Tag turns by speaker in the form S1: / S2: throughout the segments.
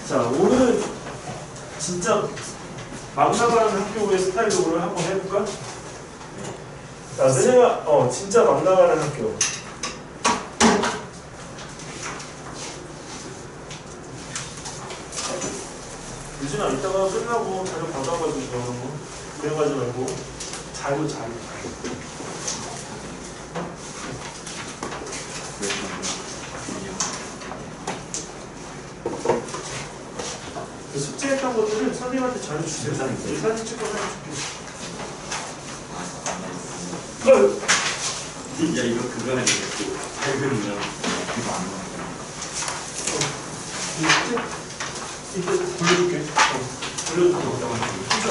S1: 자, 오늘은 진짜 막 나가는 학교의 스타일로 한번 해볼까? 자, 선생님아, 진짜 막 나가는 학교. 유진아, 이따가 끝나고 자료 받아가지고 그래가지 말고 자료. 그 숙제했던 것들을 선생님한테 자료 주세요. 사진 찍고 사진 줄게.
S2: 진짜 이거 그거네. 밝으면 이거 안 나와.
S1: 이따 돌려줄게.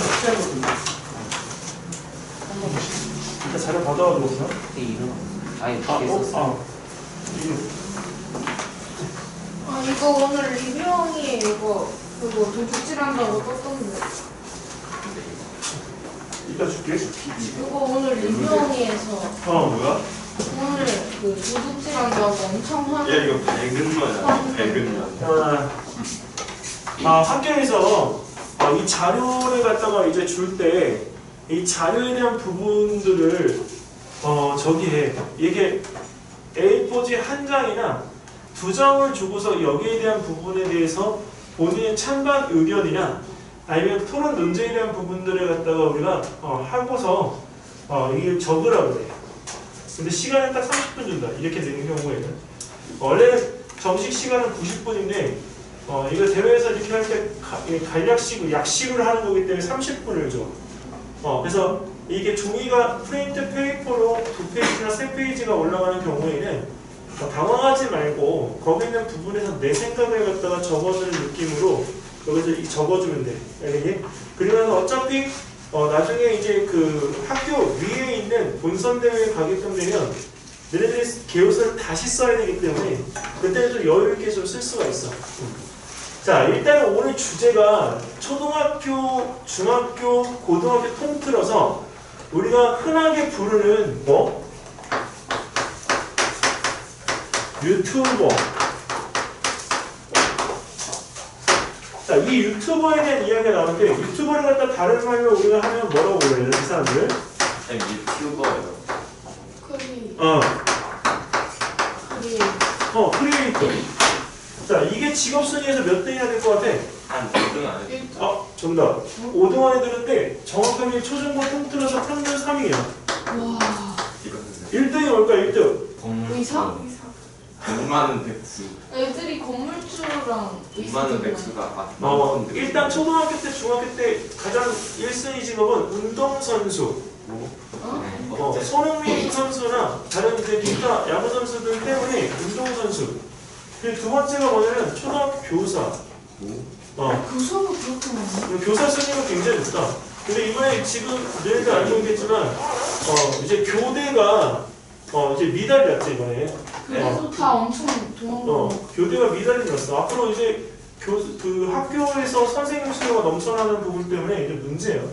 S1: 숙제한 것들. 이따 자료 받아가지고 있어?
S3: 이름 아예 있었어.
S4: 이거 오늘 리뷰형이 이거 그거 도둑질한다고 떴던데.
S1: 이따 줄게.
S4: 이거 오늘 리뷰형이에서
S1: 뭐야?
S4: 오늘 그 도둑질한다고 엄청 하는.
S2: 야 이거 밝은 거야. 밝은 거.
S1: 학교에서 이 자료를 갖다가 이제 줄 때 이 자료에 대한 부분들을 이게 A4지 한 장이나 두 장을 주고서 여기에 대한 부분에 대해서 본인의 찬반 의견이나 아니면 토론 논쟁에 대한 부분들을 갖다가 우리가 하고서 이게 적으라고 그래요. 근데 시간은 딱 30분 준다. 이렇게 되는 경우에는 원래는 정식 시간은 90분인데 이거 대회에서 이렇게 할 때 간략식으로 약식으로 하는 거기 때문에 30분을 줘. 그래서 이게 종이가 프린트 페이퍼로 2페이지나 3페이지가 올라가는 경우에는 당황하지 말고 거기 있는 부분에서 내 생각을 갖다가 적어주는 느낌으로 여기서 적어주면 돼. 알겠니? 그러면 어차피 나중에 이제 그 학교 위에 있는 본선 대회에 가게끔 되면 너네들이 개요서를 다시 써야 되기 때문에 그때는 좀 여유 있게 좀 쓸 수가 있어. 자, 일단 오늘 주제가 초등학교, 중학교, 고등학교 통틀어서 우리가 흔하게 부르는 유튜버. 자, 이 유튜버에 대한 이야기가 나오는데 유튜버를 갖다 다른 말로 우리가 하면 뭐라고 그래요? 이 사람들?
S2: 유튜버예요.
S1: 크리에이터. 자, 이게 직업 순위에서 몇 등이나 될 것 같아?
S2: 한 5등 안 해.
S1: 정답. 5등 안에 드는데 정확하게 초중고 통틀어서 평균 3위야.
S4: 와.
S1: 1등이 뭘까? 1등.
S4: 의사?
S2: 100만원 백수.
S4: 애들이 건물주랑
S2: 2만원 백수가
S1: 일단 초등학교 때, 중학교 때 가장 1순위 직업은 운동선수. 손흥민 선수나 다른 이제 기타 야구 선수들 때문에 운동선수. 그리고 두 번째가 뭐냐면 초등학교 교사.
S4: 교사가 그렇게 많아?
S1: 교사 순위가 굉장히 높다. 근데 이번에 지금 너희들 알고 있겠지만 이제 교대가 이제 미달이 났지 이번에.
S4: 그래도 다 엄청 도망가고.
S1: 교대가 미달이 났어. 앞으로 이제 그 학교에서 선생님 수요가 넘쳐나는 부분 때문에 이제 문제예요.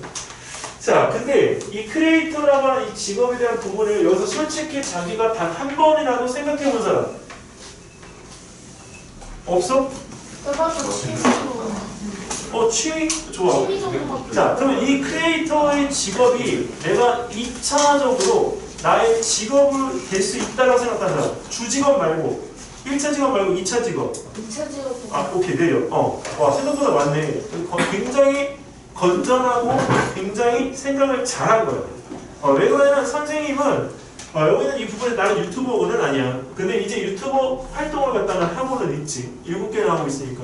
S1: 자, 근데 이 크리에이터라고 하는 이 직업에 대한 부분을 여기서 솔직히 자기가 단 한 번이라도 생각해 본 사람 없어?
S4: 나도 취미로.
S1: 취미? 좋아.
S4: 취미 정도밖에.
S1: 자, 그러면 이 크리에이터의 직업이 내가 2차적으로 나의 직업을 될 수 있다고 생각하는 사람. 주직업 말고 1차 직업 말고 2차 직업.
S4: 2차 직업.
S1: 오케이, 내려. 와, 생각보다 많네. 굉장히 건전하고 굉장히 생각을 잘한 거예요. 왜 그러냐면 선생님은 여기는 이 부분에 나는 유튜버는 아니야. 근데 이제 유튜버 활동을 갖다가 하고는 있지. 7개나 하고 있으니까.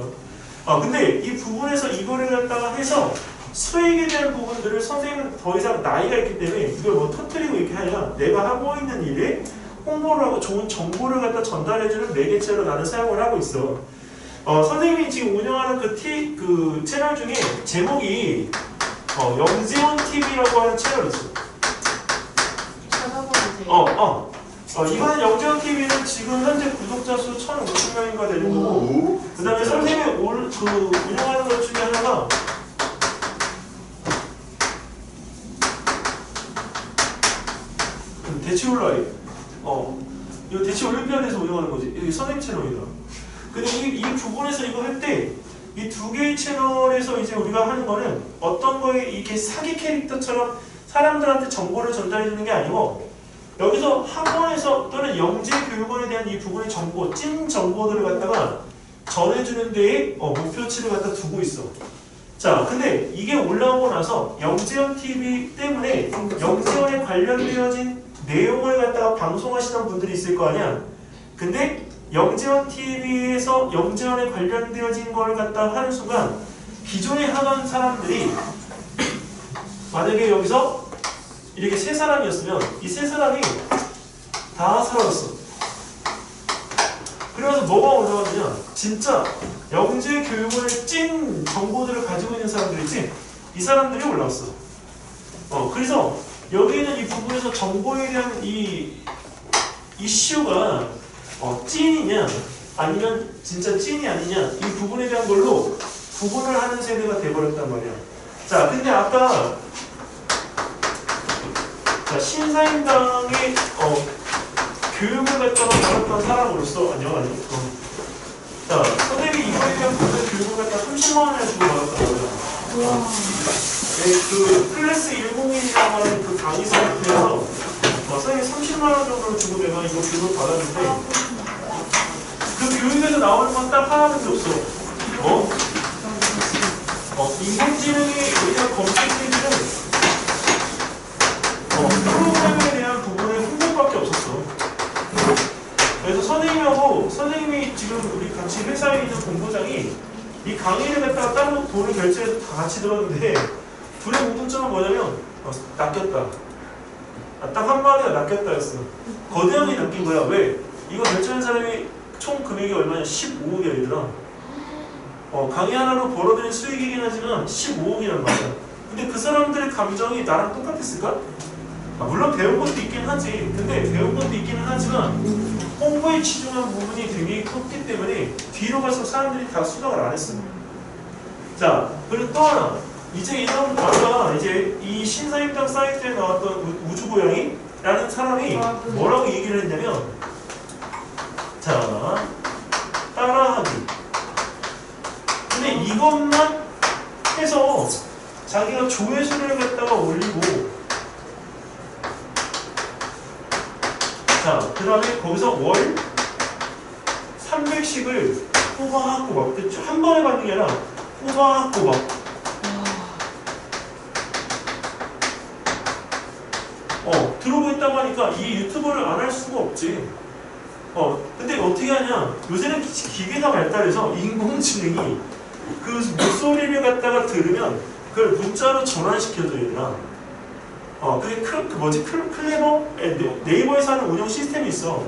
S1: 근데 이 부분에서 이거를 갖다가 해서 수익에 대한 부분들을 선생님은 더 이상 나이가 있기 때문에 이걸 터뜨리고 이렇게 하냐. 내가 하고 있는 일에 홍보를 하고 좋은 정보를 갖다 전달해주는 매개체로 나는 사용을 하고 있어. 선생님이 지금 운영하는 그 채널 중에 제목이 영재원 TV라고 하는 채널이 있어.
S4: 찾아봐도 돼요?
S1: 이번에 영재원 TV는 지금 현재 구독자 수 1,050명인가 되는 거고, 그 다음에 선생님이 운영하는 것 중에 하나가 대치올라이. 이거 대치올림피아드에서 운영하는 거지. 이게 선생님 채널이다. 근데 이 부분에서 이거 할 때 이 두 개의 채널에서 이제 우리가 하는 거는 어떤 거에 이렇게 사기 캐릭터처럼 사람들한테 정보를 전달해 주는 게 아니고 여기서 학원에서 또는 영재 교육원에 대한 이 부분의 정보, 찐 정보들을 갖다가 전해주는 데에 목표치를 갖다 두고 있어. 자, 근데 이게 올라오고 나서 영재원 TV 때문에 영재원에 관련되어진 내용을 갖다가 방송하시던 분들이 있을 거 아니야. 근데 영재원 TV에서 영재원에 관련되어진 걸 갖다 하는 순간 기존에 하던 사람들이 만약에 여기서 이렇게 세 사람이었으면 이 세 사람이 다 사라졌어. 그래서 뭐가 올라왔느냐? 진짜 영재 교육원의 찐 정보들을 가지고 있는 사람들 있지? 이 사람들이 올라왔어. 그래서 여기에는 이 부분에서 정보에 대한 이 이슈가 찐이냐 아니면 진짜 찐이 아니냐 이 부분에 대한 걸로 구분을 하는 세대가 돼버렸단 말이야. 자, 근데 아까 신사임당의 교육을 갖다가 받았던 사람으로서 자, 선생님이 이거에 대한 교육을 갖다 30만 원을 주고 받았단 말이야. 네, 그 클래스 101이라고 하는 그 강의 사이트에서 선생님이 30만 원 정도를 주고 내가 이거 교육을 받았는데 그 교육에서 나오는 건 딱 하나밖에 없어. 인공지능이 우리가 검색해주는 프로그램에 대한 부분의 훈련밖에 없었어. 그래서 선생님이 지금 우리 같이 회사에 있는 본부장이 이 강의를 갖다가 따로 돈을 결제해서 다 같이 들었는데 둘의 공통점은 뭐냐면 낚였다. 딱 한마디가 낚였다였어. 거대하게 낚인 거야. 왜? 이거 결제한 사람이 총 금액이 얼마냐? 15억이더라. 강의 하나로 벌어들인 수익이긴 하지만 15억이란 말이야. 근데 그 사람들의 감정이 나랑 똑같았을까? 물론 배운 것도 있긴 하지. 근데 배운 것도 있기는 하지만 홍보에 치중한 부분이 굉장히 컸기 때문에 뒤로 가서 사람들이 다 수정을 안 했어. 자, 그리고 또 하나. 이제 이런 아까 이제 이 신사임당 사이트에 나왔던 우주고양이라는 사람이 뭐라고 얘기를 했냐면, 자, 따라하기. 근데 이것만 해서 자기가 조회수를 갖다가 올리고, 자, 그 다음에 거기서 월 300씩을 꼬박꼬박, 한 번에 받는 게 아니라 꼬박꼬박. 들어오고 있다고 하니까 이 유튜버를 안 할 수가 없지. 근데 어떻게 하냐? 요새는 기계가 발달해서 인공지능이 그 목소리를 갖다가 들으면 그걸 문자로 전환시켜줘야 되나? 그게 클레버? 네이버에서 하는 운영 시스템이 있어.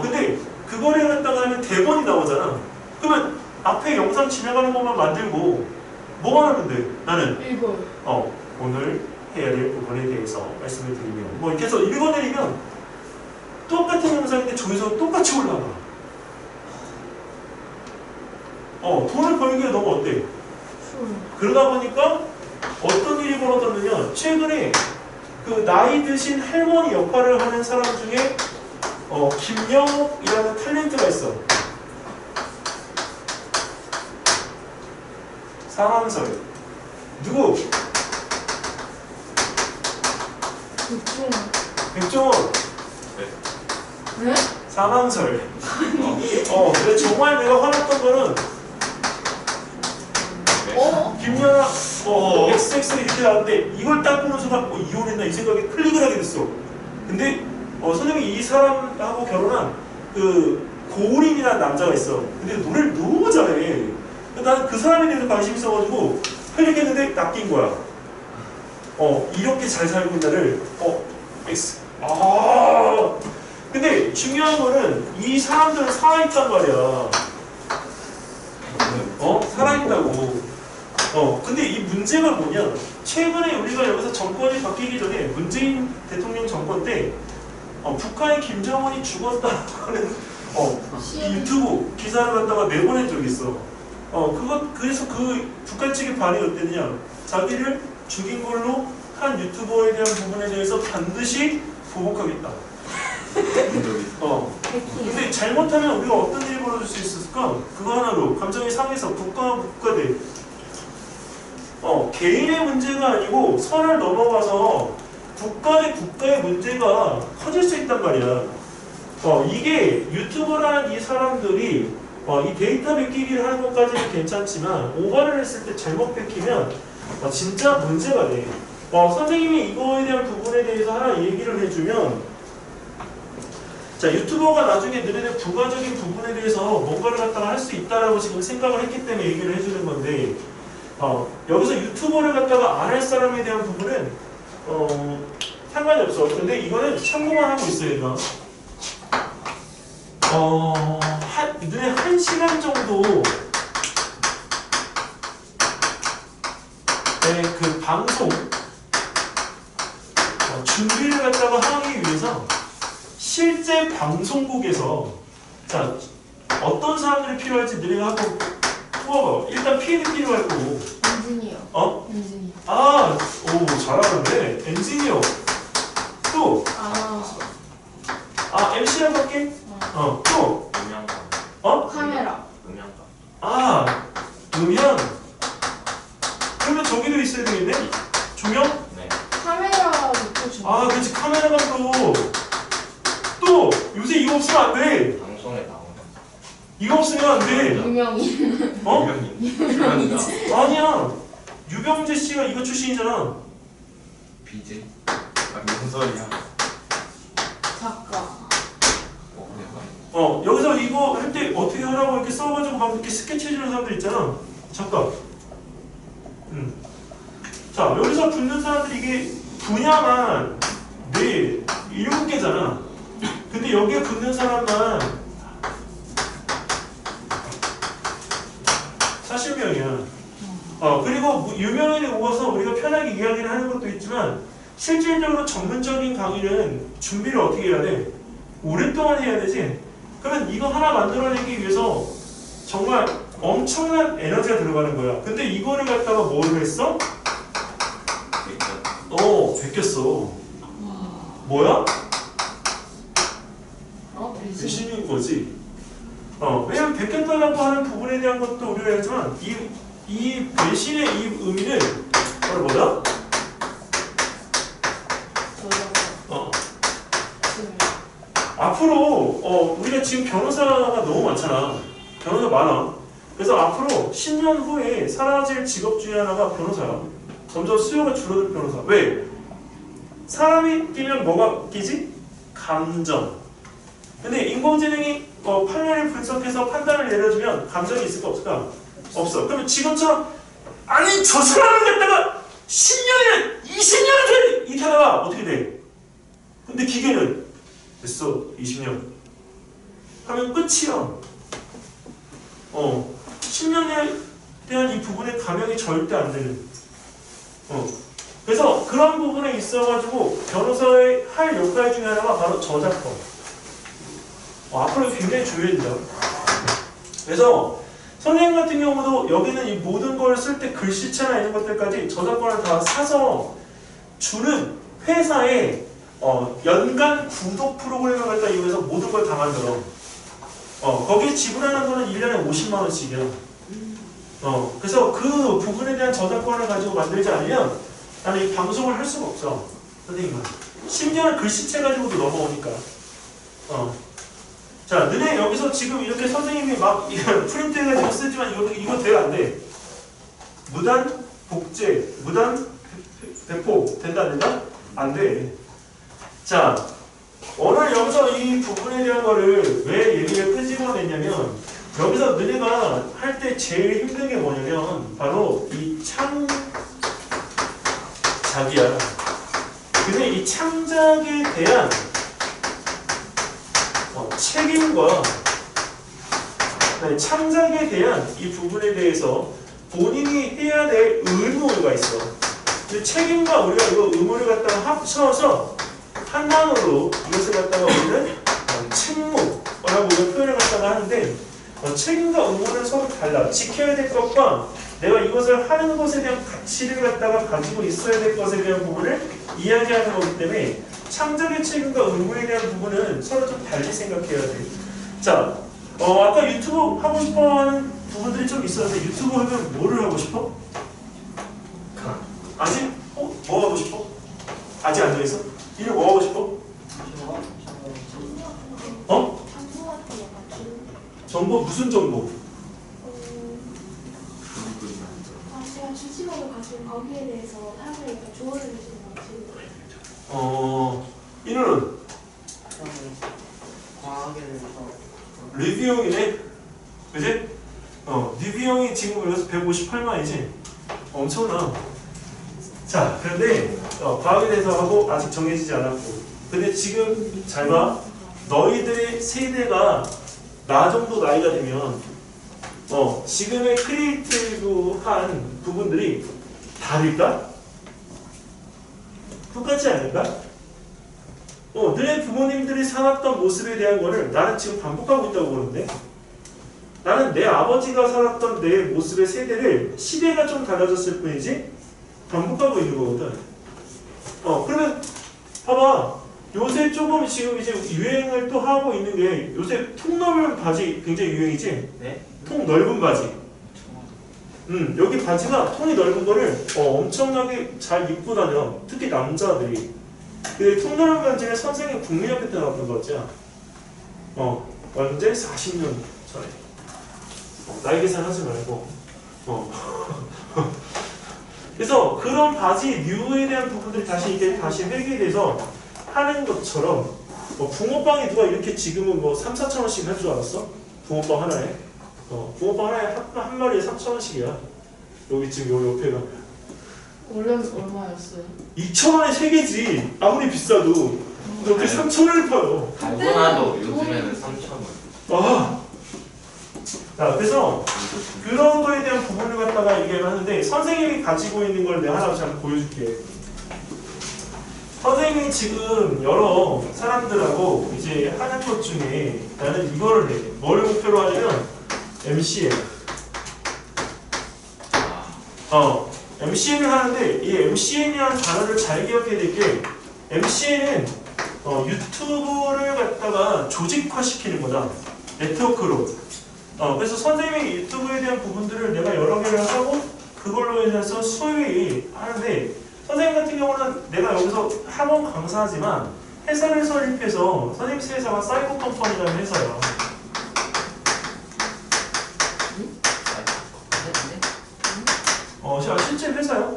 S1: 근데 그거를 갖다가 하면 대본이 나오잖아. 그러면 앞에 영상 지나가는 것만 만들고 뭐만 하면 돼? 나는
S4: 읽어요.
S1: 오늘 해야 될 부분에 대해서 말씀을 드리면 뭐 이렇게 해서 읽어내리면 똑같은 영상인데 조회수가 똑같이 올라가. 돈을 벌기에 너무 어때? 그러다 보니까 어떤 일이 벌어졌느냐, 최근에 그 나이 드신 할머니 역할을 하는 사람 중에 김영옥이라는 탤런트가 있어. 상황설. 누구? 백종원.
S4: 네?
S1: 상황설. 근데 정말 내가 화났던 거는 김연아 XX 이렇게 나왔는데 이걸 딱 보는 순간 이혼했나 이 생각에 클릭을 하게 됐어. 근데 선생님이 이 사람하고 결혼한 그 고우림이라는 남자가 있어. 근데 노래를 너무 잘해. 나는 그 사람에 대해서 관심이 있어가지고 클릭했는데 낚인 거야. 이렇게 잘 살고 있나를 X. 근데 중요한 거는 이 사람들은 살아있단 말이야. 살아있다고. 근데 이 문제가 뭐냐? 최근에 우리가 여기서 정권이 바뀌기 전에 문재인 대통령 정권 때 북한의 김정은이 죽었다 하는 유튜브 기사를 갖다가 내보낸 적이 있어. 그래서 그 북한 측의 반응이 어땠냐? 자기를 죽인 걸로 한 유튜버에 대한 부분에 대해서 반드시 보복하겠다.
S4: 해킹.
S1: 근데 잘못하면 우리가 어떤 일이 벌어질 수 있었을까? 그거 하나로 감정이 상해서 국가와 국가대 개인의 문제가 아니고 선을 넘어가서 국가 대 국가의 문제가 커질 수 있단 말이야. 이게 유튜버라는 이 사람들이 이 데이터 베끼기를 하는 것까지는 괜찮지만 오버를 했을 때 잘못 베끼면 진짜 문제가 돼. 선생님이 이거에 대한 부분에 대해서 하나 얘기를 해주면 자 유튜버가 나중에 너네들 부가적인 부분에 대해서 뭔가를 갖다가 할 수 있다라고 지금 생각을 했기 때문에 얘기를 해주는 건데 여기서 유튜버를 갖다가 안 할 사람에 대한 부분은 상관이 없어. 근데 이거는 참고만 하고 있어야 된다. 눈에 1시간 정도 그 방송 준비를 갖다가 하기 위해서 실제 방송국에서 자 어떤 사람들이 필요할지 너네가 한번 뽑아봐. 일단 PD는 필요할 거고
S4: 엔지니어. 엔지니어.
S1: 오 잘하는데 엔지니어 또 MC라고 할게. 또
S4: 카메라.
S1: 음향. 그러면 저기도 있어야 되겠네? 조명?
S3: 네.
S4: 카메라부터 주.
S1: 그렇지 카메라 감독. 또 요새 이거 없으면 안 돼.
S3: 방송에 나오는
S1: 이거 없으면 안 돼.
S4: 유명인.
S1: 아니야. 유병재 씨가 이거 출신이잖아.
S3: BJ? 무슨 소리야?
S4: 작가.
S1: 여기서 이거 할 때 어떻게 하라고 이렇게 써가지고 막 이렇게 스케치 해주는 사람들 있잖아. 잠깐. 자, 여기서 붙는 사람들 이게 분야만 7개잖아. 근데 여기에 붙는 사람만 40명이야. 그리고 유명인에 모아서 우리가 편하게 이야기를 하는 것도 있지만 실질적으로 전문적인 강의는 준비를 어떻게 해야 돼? 오랫동안 해야 되지? 그러면 이거 하나 만들어내기 위해서 정말 엄청난 에너지가 들어가는 거야. 근데 이거를 갖다가 뭐를 했어? 베꼈어. 뭐야? 배신인 거지. 왜냐면 베꼈다라고 하는 부분에 대한 것도 우리가 했지만 이 배신의 이 의미는 바로 뭐다? 앞으로 우리가 지금 변호사가 너무 많잖아. 변호사 많아. 그래서 앞으로 10년 후에 사라질 직업 중에 하나가 변호사야. 점점 수요가 줄어들 변호사. 왜? 사람이 끼면 뭐가 끼지? 감정. 근데 인공지능이 판례를 분석해서 판단을 내려주면 감정이 있을까 없을까? 없어. 그러면 지금처럼 아니 저 사람을 갖다가 10년이나 20년을 이렇게 하다가 어떻게 돼? 근데 기계는 됐어 20년 하면 끝이야. 10년에 대한 이 부분에 감형이 절대 안 되는. 그래서 그런 부분에 있어가지고 변호사의 할 역할 중에 하나가 바로 저작권. 앞으로 굉장히 중요해진다. 그래서 선생님 같은 경우도 여기는 이 모든 걸 쓸 때 글씨체나 이런 것들까지 저작권을 다 사서 주는 회사에 연간 구독 프로그램을 갖다 이용해서 모든 걸 다 만들어. 거기에 지불하는 거는 1년에 50만 원씩이야. 그래서 그 부분에 대한 저작권을 가지고 만들지 않으면 나는 이 방송을 할 수가 없어. 선생님은. 심지어는 글씨체 가지고도 넘어오니까. 자, 너네 여기서 지금 이렇게 선생님이 막 프린트 해가지고 쓰지만 이거 돼, 안 돼? 무단 복제, 무단 배포 된다, 안 된다? 안 돼. 자, 오늘 여기서 이 부분에 대한 거를 왜 얘기를 끄집어냈냐면 여기서 너네가 할 때 제일 힘든 게 뭐냐면 바로 이 창작이야. 근데 이 창작에 대한 책임과 창작에 대한 이 부분에 대해서 본인이 해야 될 의무가 있어. 그 책임과 우리가 이거 의무를 갖다가 합쳐서 한 단어로 이것을 갖다가 우리는 책무라고 우리가 표현을 갖다가 하는데 책임과 의무는 서로 달라. 지켜야 될 것과 내가 이것을 하는 것에 대한 가치를 갖다가 가지고 있어야 될 것에 대한 부분을 이야기하는 거기 때문에 창작의 책임과 의무에 대한 부분은 서로 좀 달리 생각해야 돼. 자, 아까 유튜브 하고 싶어하는 부분들이 좀 있었는데 유튜브 하면 뭐를 하고 싶어? 아직? 뭐 하고 싶어? 아직 안 정했어? 이름 뭐 하고 싶어? 정보 무슨 정보?
S2: 제가 주식으로 가지고 거기에 대해서 사람들이 약간 조언을 해주는 것 같아요.
S1: 이누는
S5: 과학에 대해서
S1: 리뷰형이네? 그지? 리뷰형이 지금 여기서 158만이지? 엄청나. 자, 그런데 과학에 대해서 하고 아직 정해지지 않았고, 근데 지금 잘 봐. 너희들의 세대가 나 정도 나이가 되면 지금의 크리에이티브한 부분들이 다를까? 똑같지 않을까? 너네 부모님들이 살았던 모습에 대한 거를 나는 지금 반복하고 있다고 보는데, 나는 내 아버지가 살았던 내 모습의 세대를 시대가 좀 달라졌을 뿐이지 반복하고 있는 거거든. 그러면 봐봐. 요새 조금 지금 이제 유행을 또 하고 있는 게 요새 통 넓은 바지 굉장히 유행이지?
S5: 네?
S1: 통 넓은 바지. 여기 바지가 통이 넓은 거를 엄청나게 잘 입고 다녀. 특히 남자들이. 근데 통 넓은 바지는 선생님 국민학교 때 나왔던 바지야. 언제? 40년 전에. 나이 계산하지 말고. 그래서 그런 바지 류에 대한 부분들이 다시 회귀돼서 하는 것처럼 붕어빵이 누가 이렇게 지금은 3, 4천 원씩 할 줄 알았어? 붕어빵 하나에? 붕어빵 하나에 한 마리에 3천 원씩이야. 여기 지금 요 옆에가
S4: 원래 얼마였어요?
S1: 2천 원에 3개지. 아무리 비싸도. 근데 어떻게 3천 원을 팔어?
S3: 달고나도 요즘에는 3,000원.
S1: 자, 그래서 그런 거에 대한 부분을 갖다가 얘기를 하는데 선생님이 가지고 있는 걸 내가 하나 잠깐 보여줄게. 선생님이 지금 여러 사람들하고 이제 하는 것 중에 나는 이거를 해. 뭘 목표로 하냐면 MCN. MCN을 하는데 이 MCN이라는 단어를 잘 기억해야 될 게 MCN은 유튜브를 갖다가 조직화시키는 거다. 네트워크로. 그래서 선생님이 유튜브에 대한 부분들을 내가 여러 개를 하고 그걸로 인해서 소위 하는데 선생님 같은 경우는 내가 여기서 학원 강사하지만 회사를 설립해서 선생님 회사가 사이버 컴퍼니라는 회사야. 실제 회사야.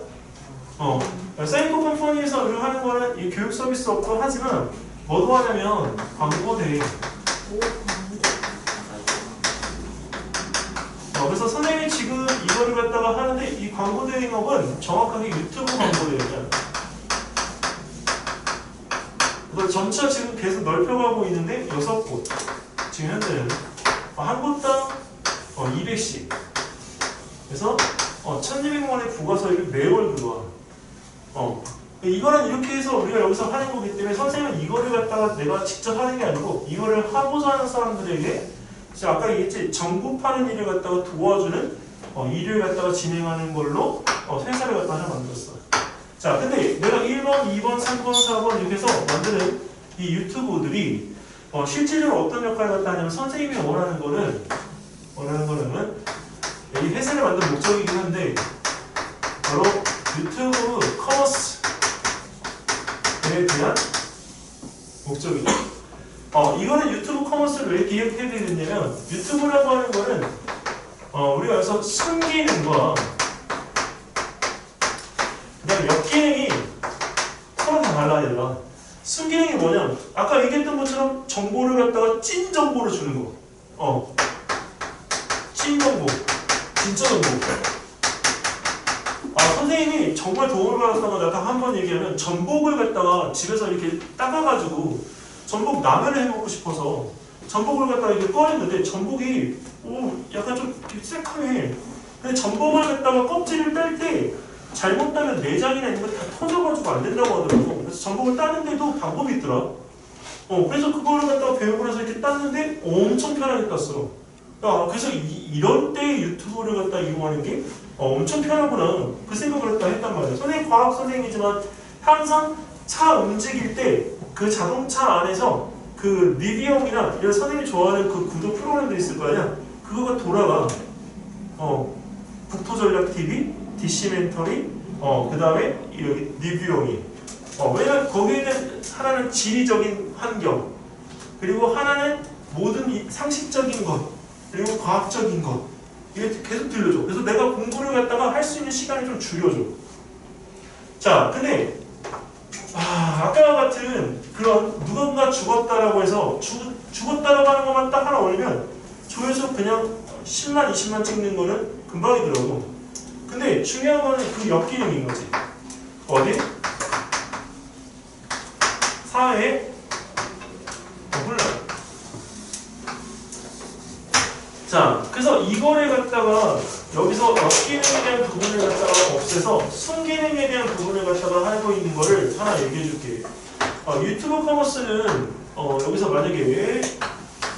S1: 사이버 컴퍼니에서 우리가 하는 거는 이 교육 서비스 업도 하지만 뭐도 하냐면 광고대. 그래서 선생님이 지금 이거를 갖다가 하는데 이 광고 대행업은 정확하게 유튜브 광고 대행이야. 그래서 점차 지금 계속 넓혀가고 있는데 6곳. 지금 현재는 한 곳당 200씩. 그래서 1,200원의 부가서를 매월 들어와. 이거는 이렇게 해서 우리가 여기서 하는 거기 때문에 선생님은 이거를 갖다가 내가 직접 하는 게 아니고 이거를 하고자 하는 사람들에게 제가 아까 얘기했지 정보파는 일을 갖다가 도와주는 일을 갖다가 진행하는 걸로 회사를 갖다가 하나 만들었어. 자, 근데 내가 1번, 2번, 3번, 4번 이렇게 해서 만드는 이 유튜브들이 실질적으로 어떤 역할을 갖다 하냐면 선생님이 원하는 거는 이 회사를 만든 목적이긴 한데 바로 유튜브 커머스에 대한 목적이죠. 이거는 유튜브 커머스를 왜 기획해야 되겠냐면 유튜브라고 하는 거는 우리가 여기서 순기능과 그 다음에 역기능이 서로 다 달라야 되더라. 순기능이 뭐냐? 아까 얘기했던 것처럼 정보를 갖다가 찐 정보를 주는 거. 찐 정보, 진짜 정보. 선생님이 정말 도움을 받았다고 내가 한번 얘기하면 전복을 갖다가 집에서 이렇게 따가가지고 전복 라면을 해먹고 싶어서 전복을 갖다가 이렇게 꺼냈는데 전복이 약간 좀 새카매. 근데 전복을 갖다가 껍질을 뺄 때 잘못 따면 내장이나 이런 거 다 터져가지고 안 된다고 하더라고. 그래서 전복을 따는데도 방법이 있더라. 그래서 그거를 갖다가 배우고 나서 이렇게 땄는데 엄청 편하게 땄어. 그래서 이런 때 유튜브를 갖다 이용하는 게 엄청 편하구나. 그 생각을 갖다 했단 말이야. 선생님 과학 선생님이지만 항상 차 움직일 때 그 자동차 안에서 그 리뷰용이나 이런 선생님이 좋아하는 그 구독 프로그램도 있을 거 아니야. 그거가 돌아가. 국토전략TV, DC멘터리, 그 다음에 여기 리뷰용이. 왜냐면 거기에는 하나는 지리적인 환경, 그리고 하나는 모든 이 상식적인 것, 그리고 과학적인 것, 이게 계속 들려줘. 그래서 내가 공부를 갖다가 할 수 있는 시간을 좀 줄여줘. 자, 근데 아까와 같은 그런 누군가 죽었다라고 해서 죽었다라고 하는 것만 딱 하나 올리면 조회수 그냥 10만, 20만 찍는 거는 금방이더라고. 근데 중요한 거는 그 옆기능인 거지. 어디? 사회에 혼란. 자, 그래서 이거를 갖다가 여기서 옆기능에 대한 부분을 갖다가 없애서 순기능에 대한 부분을 갖다가 하고 있는 거를 하나 얘기해 줄게. 유튜브 커머스는 여기서 만약에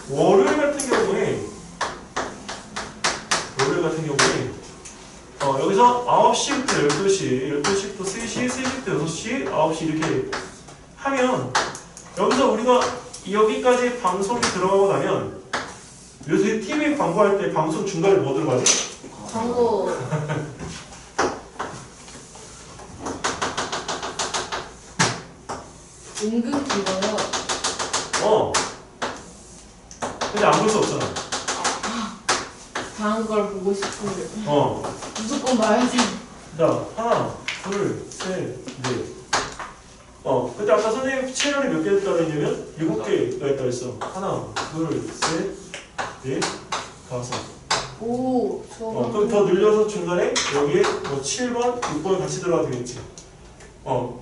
S1: 월요일 같은 경우에 여기서 9시부터 12시, 12시부터 3시, 3시부터 6시, 9시 이렇게 하면 여기서 우리가 여기까지 방송이 들어가고 나면 요새 TV 광고할 때 방송 중간에 뭐 들어가지?
S4: 광고. 은근 길어요.
S1: 근데 안 볼 수 없잖아.
S4: 다른 걸 보고 싶은데. 무조건 봐야지.
S1: 자, 하나, 둘, 셋, 넷. 그때 아까 선생님 채널이 몇 개 있다고 했냐면 7개가 있다고 했어. 하나, 둘, 셋, 넷, 다섯.
S4: 오,
S1: 그럼 더 늘려서 중간에 여기에 뭐 7번, 6번 같이 들어가도 되겠지.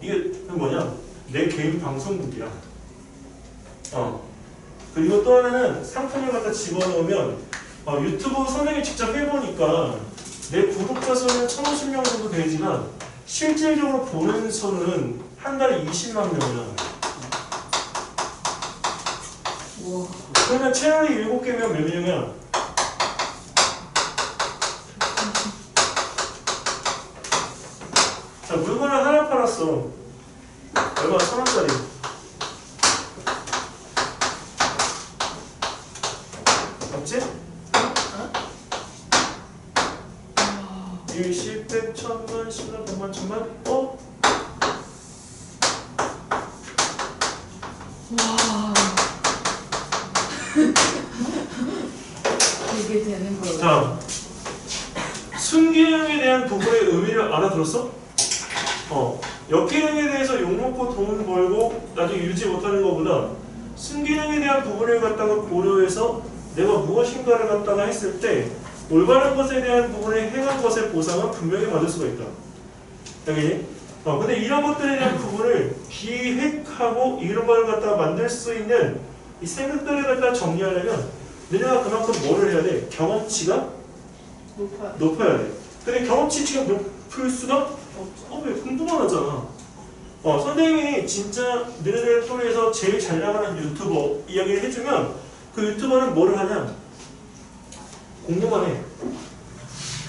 S1: 이게 뭐냐? 내 개인 방송국이야. 그리고 또 하나는 상품을 갖다 집어넣으면 유튜브 선생님이 직접 해보니까 내 구독자 수는 1,050명 정도 되지만 실질적으로 보는 수는 한 달에 20만 명이야.
S4: 우와.
S1: 그러면 채널이 7개면 몇 명이야? 자, 물건을 하나 팔았어. 얼마? 1,000원짜리. 맞지? 1, 10, 100, 1000만, 10만, 100만, 1000만?
S4: 와. 이게 되는 거예요.
S1: 자, 순기능에 대한 부분의 의미를 알아들었어? 역기능에 대해서 욕먹고 돈 벌고 나중에 유지 못하는 것보다 순기능에 대한 부분을 갖다가 고려해서 내가 무엇인가를 갖다가 했을 때 올바른 것에 대한 부분에 행한 것의 보상은 분명히 받을 수가 있다. 당연히. 근데 이런 것들에 대한 부분을 기획하고 이런 걸 갖다가 만들 수 있는 이 생각들을 갖다가 정리하려면 너네가 그만큼 뭐를 해야 돼? 경험치가 높아야 돼. 근데 경험치가 높을 수가 왜 궁금만 하잖아. 선생님이 진짜 너네들 통해서 제일 잘 나가는 유튜버 이야기를 해주면 그 유튜버는 뭐를 하냐? 공부만 해.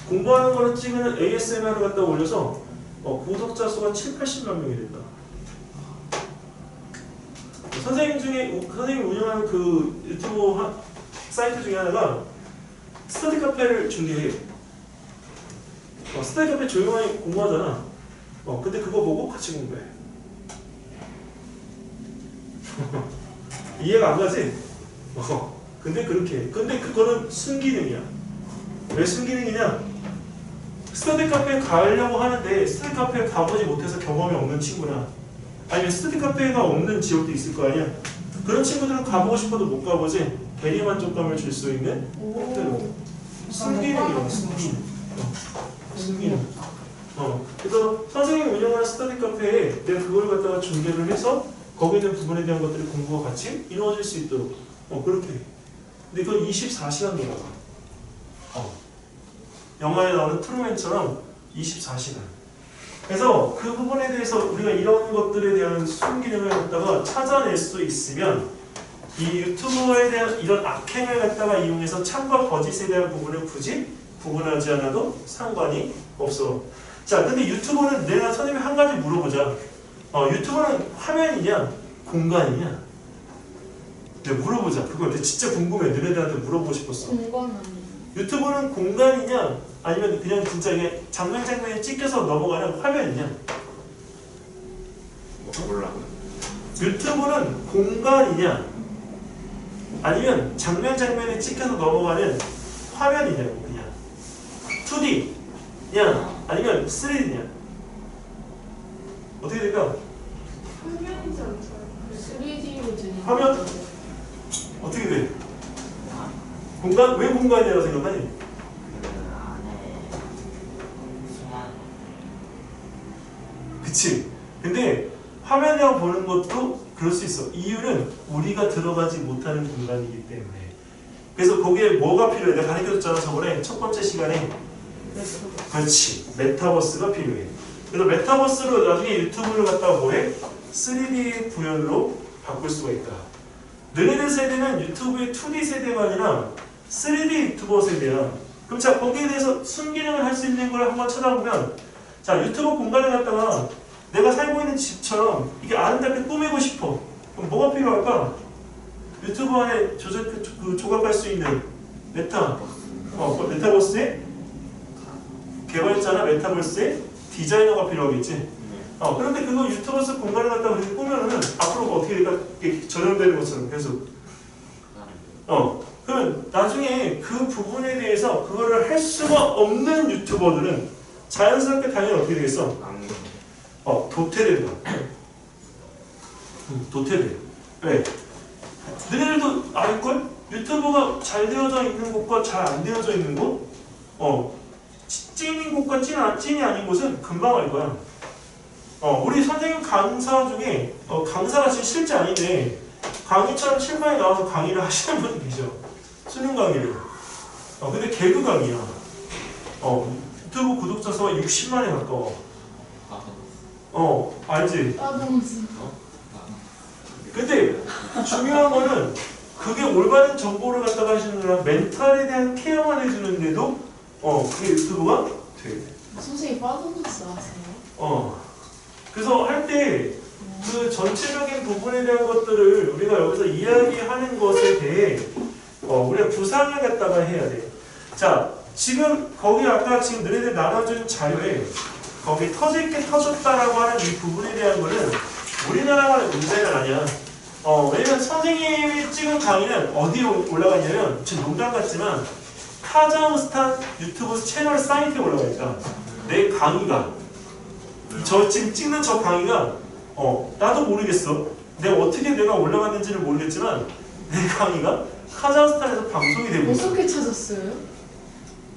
S1: 공부하는 거를 찍는 ASMR을 갖다 올려서 구독자 수가 7, 80만 명이 된다. 선생님이 운영하는 그 유튜브 사이트 중에 하나가 스터디 카페를 중개해. 스터디 카페 조용하게 공부하잖아. 근데 그거 보고 같이 공부해. 이해가 안 가지? 근데 그렇게 해. 근데 그거는 순기능이야. 왜 순기능이냐? 스터디 카페에 가려고 하는데 스터디 카페에 가보지 못해서 경험이 없는 친구나 아니면 스터디 카페가 없는 지역도 있을 거 아니야? 그런 친구들은 가보고 싶어도 못 가보지 대리만족감을 줄 수 있는 순기능이야. 순기능. 그래서 선생님이 운영하는 스터디 카페에 내가 그걸 갖다가 중개를 해서 거기에 있는 부분에 대한 것들이 공부가 같이 이루어질 수 있도록 그렇게 해. 근데 그건 24시간 돌아가. 영화에 나오는 트루맨처럼 24시간. 그래서 그 부분에 대해서 우리가 이런 것들에 대한 순기능을 갖다가 찾아낼 수 있으면 이 유튜버에 대한 이런 악행을 갖다가 이용해서 참과 거짓에 대한 부분을 굳이 구분하지 않아도 상관이 없어. 자, 근데 유튜버는 내가 선생님이 한 가지 물어보자. 유튜버는 화면이냐 공간이냐? 내가 물어보자. 그거 내가 진짜 궁금해. 너네들한테 물어보고 싶었어.
S4: 공간 아니에요.
S1: 유튜브는 공간이냐? 아니면 그냥 진짜 이게 장면에 찍혀서 넘어가는 화면이냐?
S3: 몰라.
S1: 유튜브는 공간이냐? 아니면 장면에 찍혀서 넘어가는 화면이냐고 그냥 2D냐? 아니면 3D냐? 어떻게 될까?
S2: 화면이지 않죠?
S4: 3D로 되는
S1: 화면?
S4: 거죠.
S1: 어떻게 돼? 공간? 왜 공간이라고 생각하니?
S3: 그 안에 수많은
S1: 그치? 근데 화면이라고 보는 것도 그럴 수 있어. 이유는 우리가 들어가지 못하는 공간이기 때문에. 그래서 거기에 뭐가 필요해? 내가 가르쳐줬잖아 저번에 첫 번째 시간에. 그렇지. 메타버스가 필요해. 그래서 메타버스로 나중에 유튜브를 갖다가 뭐해? 3D 구현으로 바꿀 수가 있다. 너네들 세대는 유튜브의 2D 세대가 아니라 3D 유튜버 세대야. 그럼 자 거기에 대해서 순기능을 할 수 있는 걸 한번 찾아보면 자 유튜브 공간을 갖다가 내가 살고 있는 집처럼 이게 아름답게 꾸미고 싶어. 그럼 뭐가 필요할까? 유튜브 안에 조각할 수 있는 메타버스에 개발자나 메타버스에 디자이너가 필요하겠지. 그런데 그거 유튜버스 공간을 갖다가 그렇게 꾸면은 앞으로 어떻게 될까? 이게 전염되는 것처럼 계속. 그러면 나중에 그 부분에 대해서 그거를 할 수가 없는 유튜버들은 자연스럽게 당연히 어떻게 되겠어? 도태된다. 도태돼. 왜? 너네들도 알걸? 유튜브가 잘 되어져 있는 곳과 잘 안 되어져 있는 곳? 찐인 곳과 찐이 아닌 곳은 금방 알 거야. 우리 선생님 강사 중에 강사가 지금 실제 아닌데 강의처럼 실방에 나와서 강의를 하시는 분이 계셔. 수능 강의를. 근데 개그 강의야. 유튜브 구독자 수가 60만에 가까워. 알지?
S4: 따봉지.
S1: 근데 중요한 거는 그게 올바른 정보를 갖다가 하시는 거랑 멘탈에 대한 케어만 해주는데도 그게 유튜브가 돼.
S4: 선생님 빠져있어 아세요?
S1: 그래서 할 때 그 전체적인 부분에 대한 것들을 우리가 여기서 이야기하는 것에 대해 우리가 구상을 갖다가 해야 돼. 자, 지금 거기 아까 지금 너희들 나눠준 자료에 거기 터질 게 터졌다라고 하는 이 부분에 대한 거는 우리나라만의 문제가 아니야. 왜냐면 선생님이 찍은 강의는 어디에 올라가냐면 지금 농담 같지만 카자흐스탄 유튜브 채널 사이트에 올라가 있다. 내 강의가 저 지금 찍는 저 강의가 나도 모르겠어. 내가 올라갔는지를 모르겠지만 내 강의가 카자흐스탄에서 방송이 되고 있어.
S4: 어떻게 찾았어요?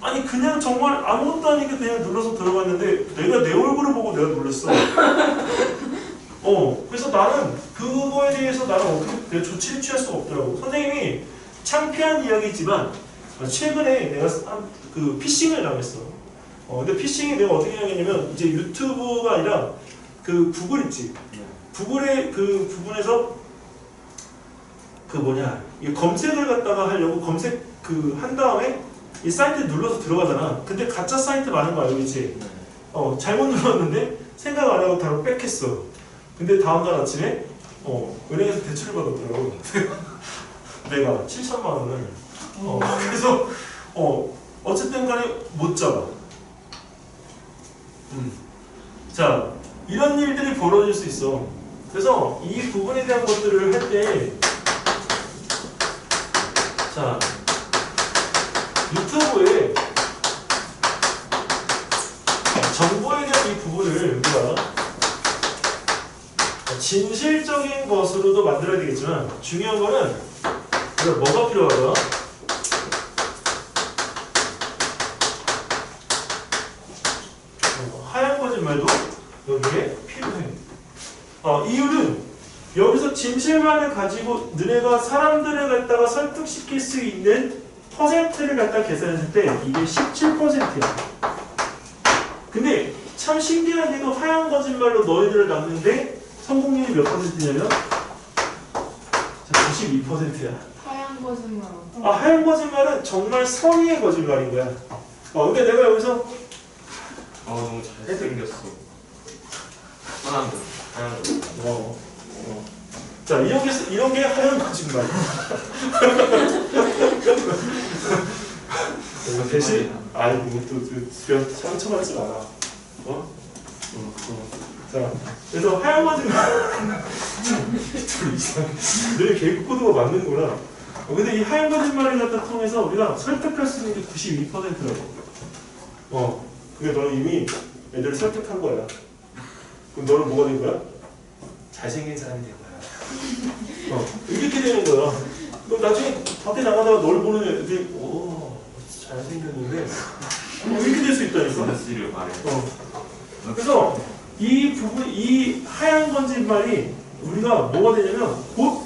S1: 아니 그냥 정말 아무것도 아니게 그냥 눌러서 들어갔는데 내가 내 얼굴을 보고 내가 놀랐어. 그래서 나는 그거에 대해서 나는 어떻게 조치를 취할 수가 없더라고. 선생님이 창피한 이야기지만 최근에 내가 그 피싱을 당했어. 근데 피싱이 내가 어떻게 당했냐면 이제 유튜브가 아니라 그 구글 있지. 구글의 그 부분에서 이 검색을 갖다가 하려고 검색 한 다음에 이 사이트에 눌러서 들어가잖아. 근데 가짜 사이트 많은 거 알고 있지? 잘못 눌렀는데 생각 안 하고 바로 빽했어. 근데 다음날 아침에 은행에서 대출을 받았더라고. 내가 7천만 원을. 그래서 어쨌든 간에 못 잡아. 자, 이런 일들이 벌어질 수 있어. 그래서 이 부분에 대한 것들을 할 때 자, 유튜브에 정보에 대한 이 부분을 우리가 진실적인 것으로도 만들어야 되겠지만 중요한 거는 우리가 뭐가 필요하다? 하얀 거짓말도 여기에 필요해. 이유는 여기서 진실만을 가지고 너네가 사람들을 갖다가 설득시킬 수 있는 퍼센트를 갖다 계산했을 때 이게 17%야. 근데 참 신기하게도 하얀 거짓말로 너희들을 낚는데 성공률이 몇 퍼센트냐면 92%야.
S4: 하얀 거짓말 어떤
S1: 하얀 거짓말은 정말 선의의 거짓말인 거야. 근데 내가 여기서
S3: 너무 잘생겼어. 하얀 거.
S1: 자, 이런 게 하얀 거짓말. 대신, 또 주변 상처받지 마라. 자, 그래서 하얀 거짓말. 내 개그 코드가 맞는구나. 근데 이 하얀 거짓말을 갖다 통해서 우리가 설득할 수 있는 게 92%라고. 그게 너는 이미 애들을 설득한 거야. 그럼 너는 뭐가 된 거야? 잘생긴 사람이 된 거야. 이렇게 되는 거야. 그럼 나중에 밖에 나가다가 널 보는 애들이, 오, 잘생겼는데, 이렇게 될 수 있다니까.
S3: 씨를 말해.
S1: 그래서 이 부분, 이 하얀 거짓말이 우리가 뭐가 되냐면 곧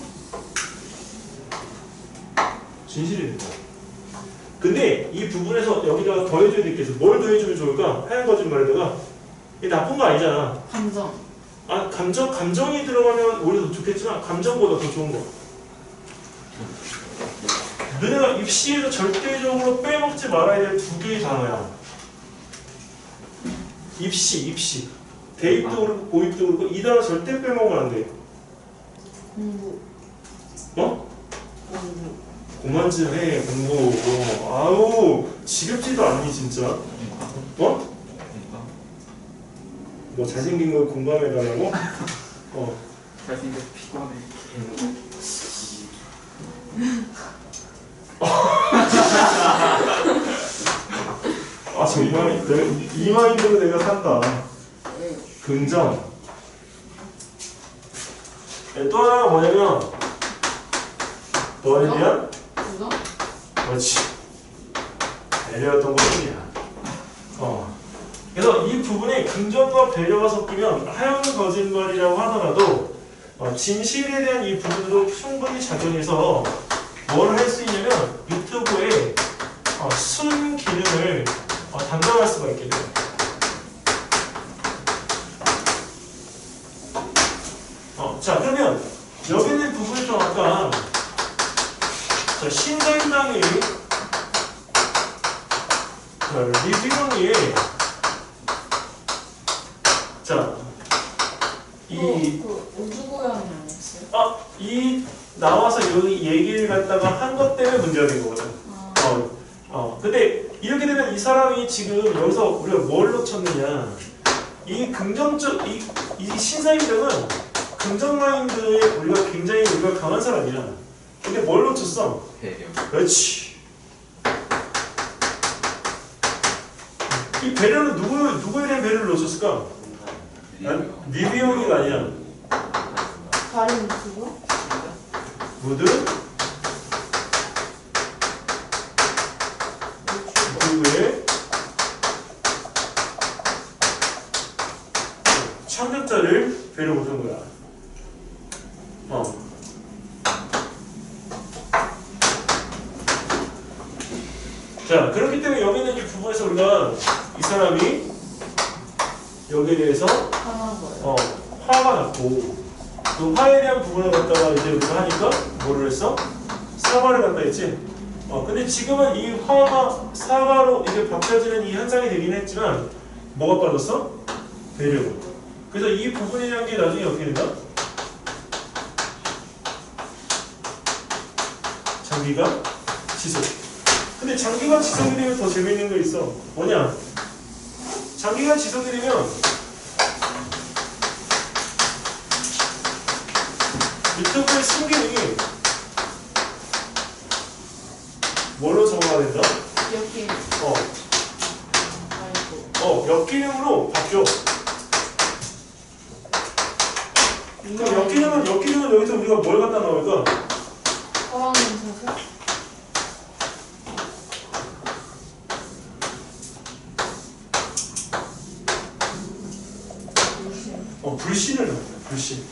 S1: 진실이 된다. 근데 이 부분에서 여기다가 더해줘야 될 게 있어. 뭘 더해주면 좋을까? 하얀 거짓말에다가 이게 나쁜 거 아니잖아.
S4: 감정.
S1: 감정이 들어가면 오히려 더 좋겠지만 감정보다 더 좋은 거. 너네가 입시에서 절대적으로 빼먹지 말아야 될 두 개의 단어야. 입시. 대입도 그렇고 고입도 그렇고 이 단어 절대 빼먹으면 안 돼.
S4: 공부.
S1: 어?
S4: 공부.
S1: 그만 좀 해, 공부. 아우, 지겹지도 않니, 진짜. 뭐 잘생긴 걸 공감해달라고?
S3: 잘생겨 피곤해.
S1: 정말 이 마인드로 내가 산다. 긍정. 또 하나가 뭐냐면 너에 대한
S4: 그죠?
S1: 그렇지. 배려였던 것뿐이야. 그래서 이 부분에 긍정과 배려가 섞이면 하얀 거짓말이라고 하더라도 진실에 대한 이 부분으로 충분히 작용해서 뭘 할 수 있냐면 유튜브에 순 기능을 담당할 수가 있게 돼요. 자, 그러면 여기 있는 부분을 좀 아까 신사임당이 리뷰형이
S4: 그 우주고양이 아니었어요?
S1: 이 나와서 여기 얘기를 갖다가 한 것 때문에 문제가 된 거거든. 근데 이렇게 되면 이 사람이 지금 여기서 우리가 뭘 놓쳤느냐? 이 긍정적 이 신사임당은 긍정 마인드에 우리가 강한 사람이야. 근데 뭘 놓쳤어?
S3: 배려.
S1: 그렇지. 이 배려는 누구에 대한 배려를 놓쳤을까? 리뷰형이가 아니야.
S4: 다른 유튜버?
S1: 무드 유튜브의 창작자를 배려 못한 거야. 자, 그렇기 때문에 여기 있는 이 부분에서 우리가 이 사람이 여기에 대해서
S4: 화난 거예요.
S1: 화가 났고 그 화에 대한 부분을 갖다가 이제 우리가 하니까 뭐를 했어? 사과를 갖다 했지. 근데 지금은 이 화가 사과로 이제 바뀌어지는 이 현상이 되긴 했지만 뭐가 빠졌어? 배려. 그래서 이 부분이라는 게 나중에 어떻게 된다? 장기가 지속. 근데 장기가 지속이 되면 더 재밌는 거 있어. 뭐냐? 장기가 지속이 되면 유튜브의 신기능이 뭘로 정화가 된다?
S4: 여기. 아이고.
S1: 역기능으로 바뀌어. 그럼 역기능은 여기서 우리가 뭘 갖다 넣을까?
S4: 화랑은 사실?
S1: 불신을 넣어요. 불신.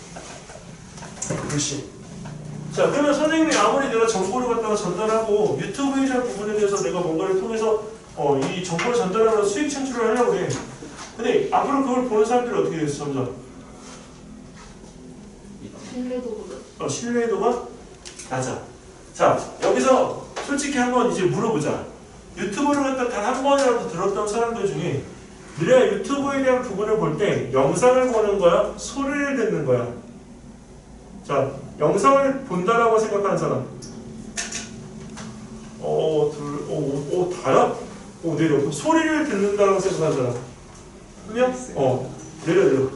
S1: 자, 그러면 선생님이 아무리 내가 정보를 갖다가 전달하고 유튜브에 대한 부분에 대해서 내가 뭔가를 통해서 이 정보를 전달하면서 수익 창출을 하려고 해. 근데 앞으로 그걸 보는 사람들이 어떻게 됐어, 점점? 신뢰도가 낮아. 자, 여기서 솔직히 한번 이제 물어보자. 유튜브를 갖다 단 한 번이라도 들었던 사람들 중에 너네가 유튜브에 대한 부분을 볼 때 영상을 보는 거야? 소리를 듣는 거야? 자, 영상을 본다라고 생각하는 사람. 다야? 내려. 소리를 듣는다라고 생각하는 사람. 그냥 내려.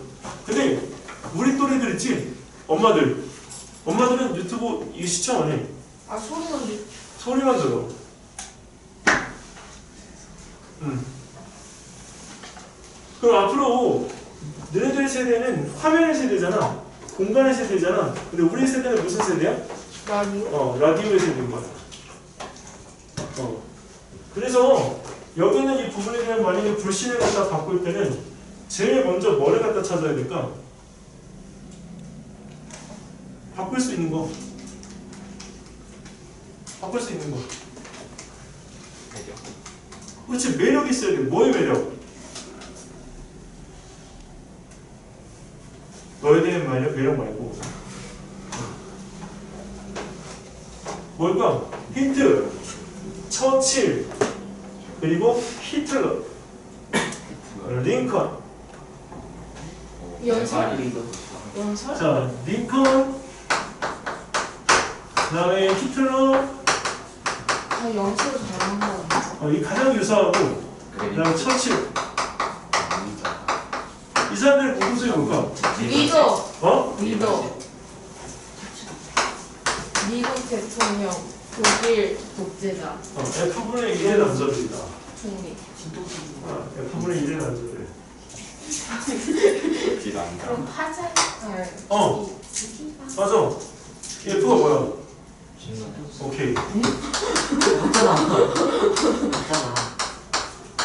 S1: 근데 우리 또래들 있지? 엄마들은 유튜브 이거 시청 안 해.
S4: 아 소리는
S1: 소리만 들어. 그럼 앞으로 너희들 세대는 화면의 세대잖아. 공간의 세대잖아. 근데 우리 세대는 무슨 세대야?
S4: 라디오.
S1: 라디오의 세대인 거야. 그래서 여기는 이 부분에 대한 만약에 불신을 갖다 바꿀 때는 제일 먼저 뭐를 갖다 찾아야 될까? 바꿀 수 있는 거. 그렇지, 매력이 있어야 돼. 뭐의 매력? 너에 대한 매력 말고 뭘까? 힌트, 처칠, 그리고 히틀러, 링컨.
S4: 연설?
S1: 자, 링컨, 그 다음에 히틀러,
S4: 아 연설 잘하는 거.
S1: 이 가장 유사하고, 그 다음에 처칠. 이 사람들의 공통점이 뭘까?
S4: 리더. 미국 대통령, 독일 독재자,
S1: F분의 1의 남자들이다.
S4: 총리.
S1: F분의 1의 남자들.
S4: 그럼 파자.
S1: 맞아. F가 뭐야? 오케이.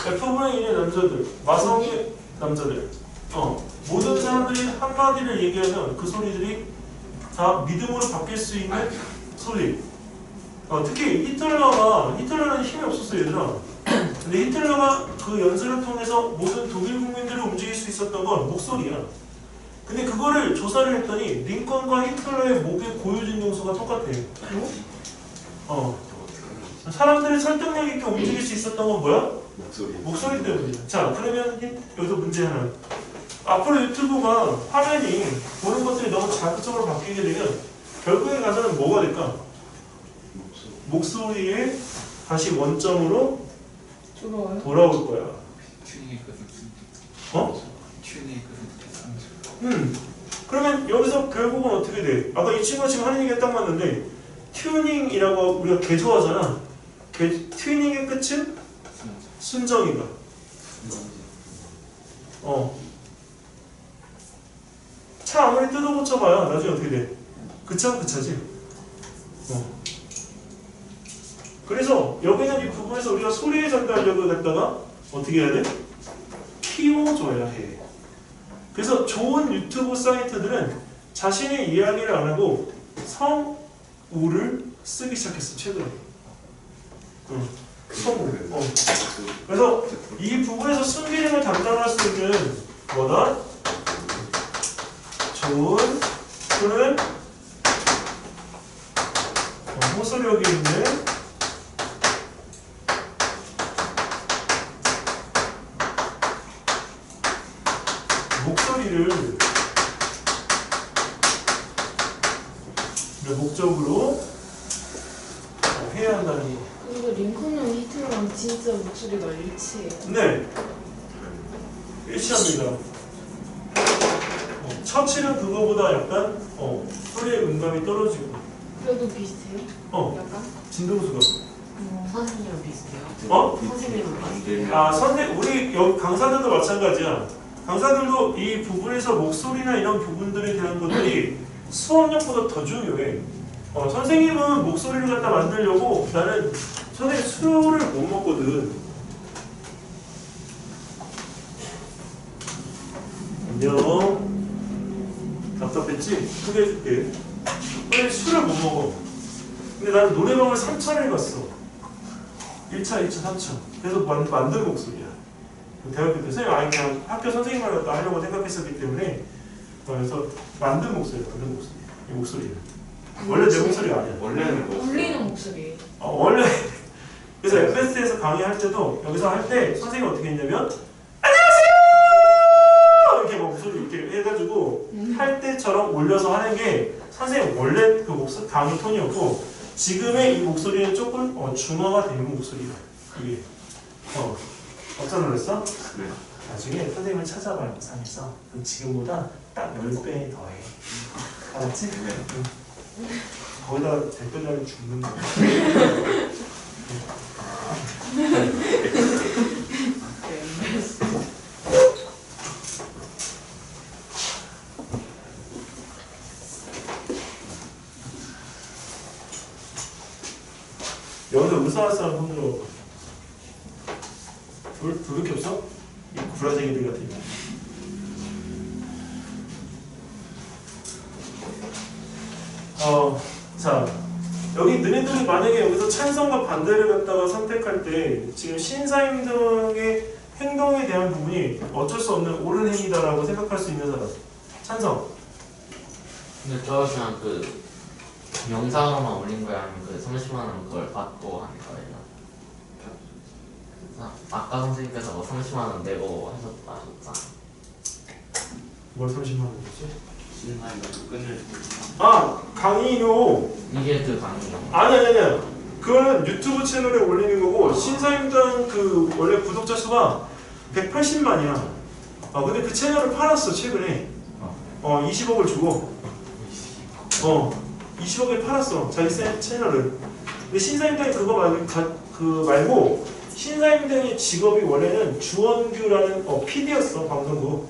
S1: F분의 1의 남자들, 마성의 남자들. 모든 사람들이 한마디를 얘기하면 그 소리들이 다 믿음으로 바뀔 수 있는 소리. 특히 히틀러는 힘이 없었어요, 얘들아. 근데 히틀러가 그 연설을 통해서 모든 독일 국민들을 움직일 수 있었던 건 목소리야. 근데 그거를 조사를 했더니 링컨과 히틀러의 목의 고유진 요소가 똑같아. 사람들을 설득력 있게 움직일 수 있었던 건 뭐야? 목소리 때문이야. 자, 그러면 여기서 문제 하나. 앞으로 유튜브가 화면이 보는 것들이 너무 자극적으로 바뀌게 되면 결국에 가서는 뭐가 될까? 목소리에 다시 원점으로 돌아올 거야. 그러면 여기서 결국은 어떻게 돼? 아까 이 친구가 지금 하는 얘기가 딱 맞는데 튜닝이라고 우리가 개 좋아하잖아. 튜닝의 끝은 순정이다. 차 아무리 뜯어고쳐봐야 나중에 어떻게 돼? 그 차지. 그래서 여기는 이 부분에서 우리가 소리의 전달력을 갖다가 어떻게 해야 돼? 키워줘야 해. 그래서 좋은 유튜브 사이트들은 자신의 이야기를 안 하고 성우를 쓰기 시작했어, 최근에. 성우. 그래서 이 부분에서 순기능을 담당할 수 있는 뭐다? 좋은 또는 호소력이 있는 목소리를 목적으로 해야 한다는 거.
S4: 그리고 링컨은 히틀러랑 진짜 목소리가 일치해요.
S1: 네, 일치합니다. 처칠은 그거보다 약간 소리의 음감이 떨어지고.
S4: 그래도 비슷해요? 약간?
S1: 진동수가.
S5: 선생님이랑 비슷해요? 선생님이랑 비슷해요?
S1: 우리 여기 강사들도 마찬가지야. 강사들도 이 부분에서 목소리나 이런 부분들에 대한 것들이 수업력보다 더 중요해. 선생님은 목소리를 갖다 만들려고 나는 선생님 술을 못 먹거든. 안녕. 답답했지? 크게 해줄게. 근데 술을 못 먹어. 근데 나는 노래방을 3차를 갔어. 1차, 2차, 3차. 그래서 만든 목소리야. 대학교 때 선생님 그냥 학교 선생님을 갖다 하려고 생각했었기 때문에 그래서 만든 목소리. 이 목소리야. 원래 내 목소리가 아니야.
S3: 원래는
S4: 울리는 목소리.
S1: 원래 그래서 FS에서 강의할 때도 여기서 할 때 선생님이 어떻게 했냐면 안녕하세요 이렇게 막 목소리 이렇게 해가지고 할 때처럼 올려서 하는 게 선생님 원래 그 목소리 강의 톤이었고 지금의 이 목소리는 조금 중화가 된 목소리야. 이게 깜짝 놀랐어?
S3: 네.
S1: 나중에 선생님을 찾아봐 영상에서 그럼 지금보다 딱 10배 더해. 알았지?
S3: 네.
S1: 거기다가 댓글 달면 죽는 거야. 여기서 의사할 사람 손 들어. 불밖에 없어? 이 구라쟁이들 같은 거. 자, 여기 너네들이 만약에 여기서 찬성과 반대를 갖다가 선택할 때 지금 신사임 등의 행동에 대한 부분이 어쩔 수 없는 옳은 행위다라고 생각할 수 있는 사람. 찬성.
S5: 근데 저 그냥 그 영상으로만 올린 거야 아니면 그 30만 원 그걸 받고 하는 거예요? 아까 선생님께서 뭐 30만 원 내고 하셨다.
S1: 뭘 30만 원이지?
S3: 신사임당 끈을
S1: 아, 강의료.
S5: 이게 그 강의요.
S1: 아니. 그거는 유튜브 채널에 올리는 거고 신사임당 그 원래 구독자 수가 180만이야. 근데 그 채널을 팔았어 최근에. 20억을 주고. 20억에 팔았어 자기 채널을. 근데 신사임당이 그거 말고 신사임당의 직업이 원래는 주원규라는 PD였어 방송국.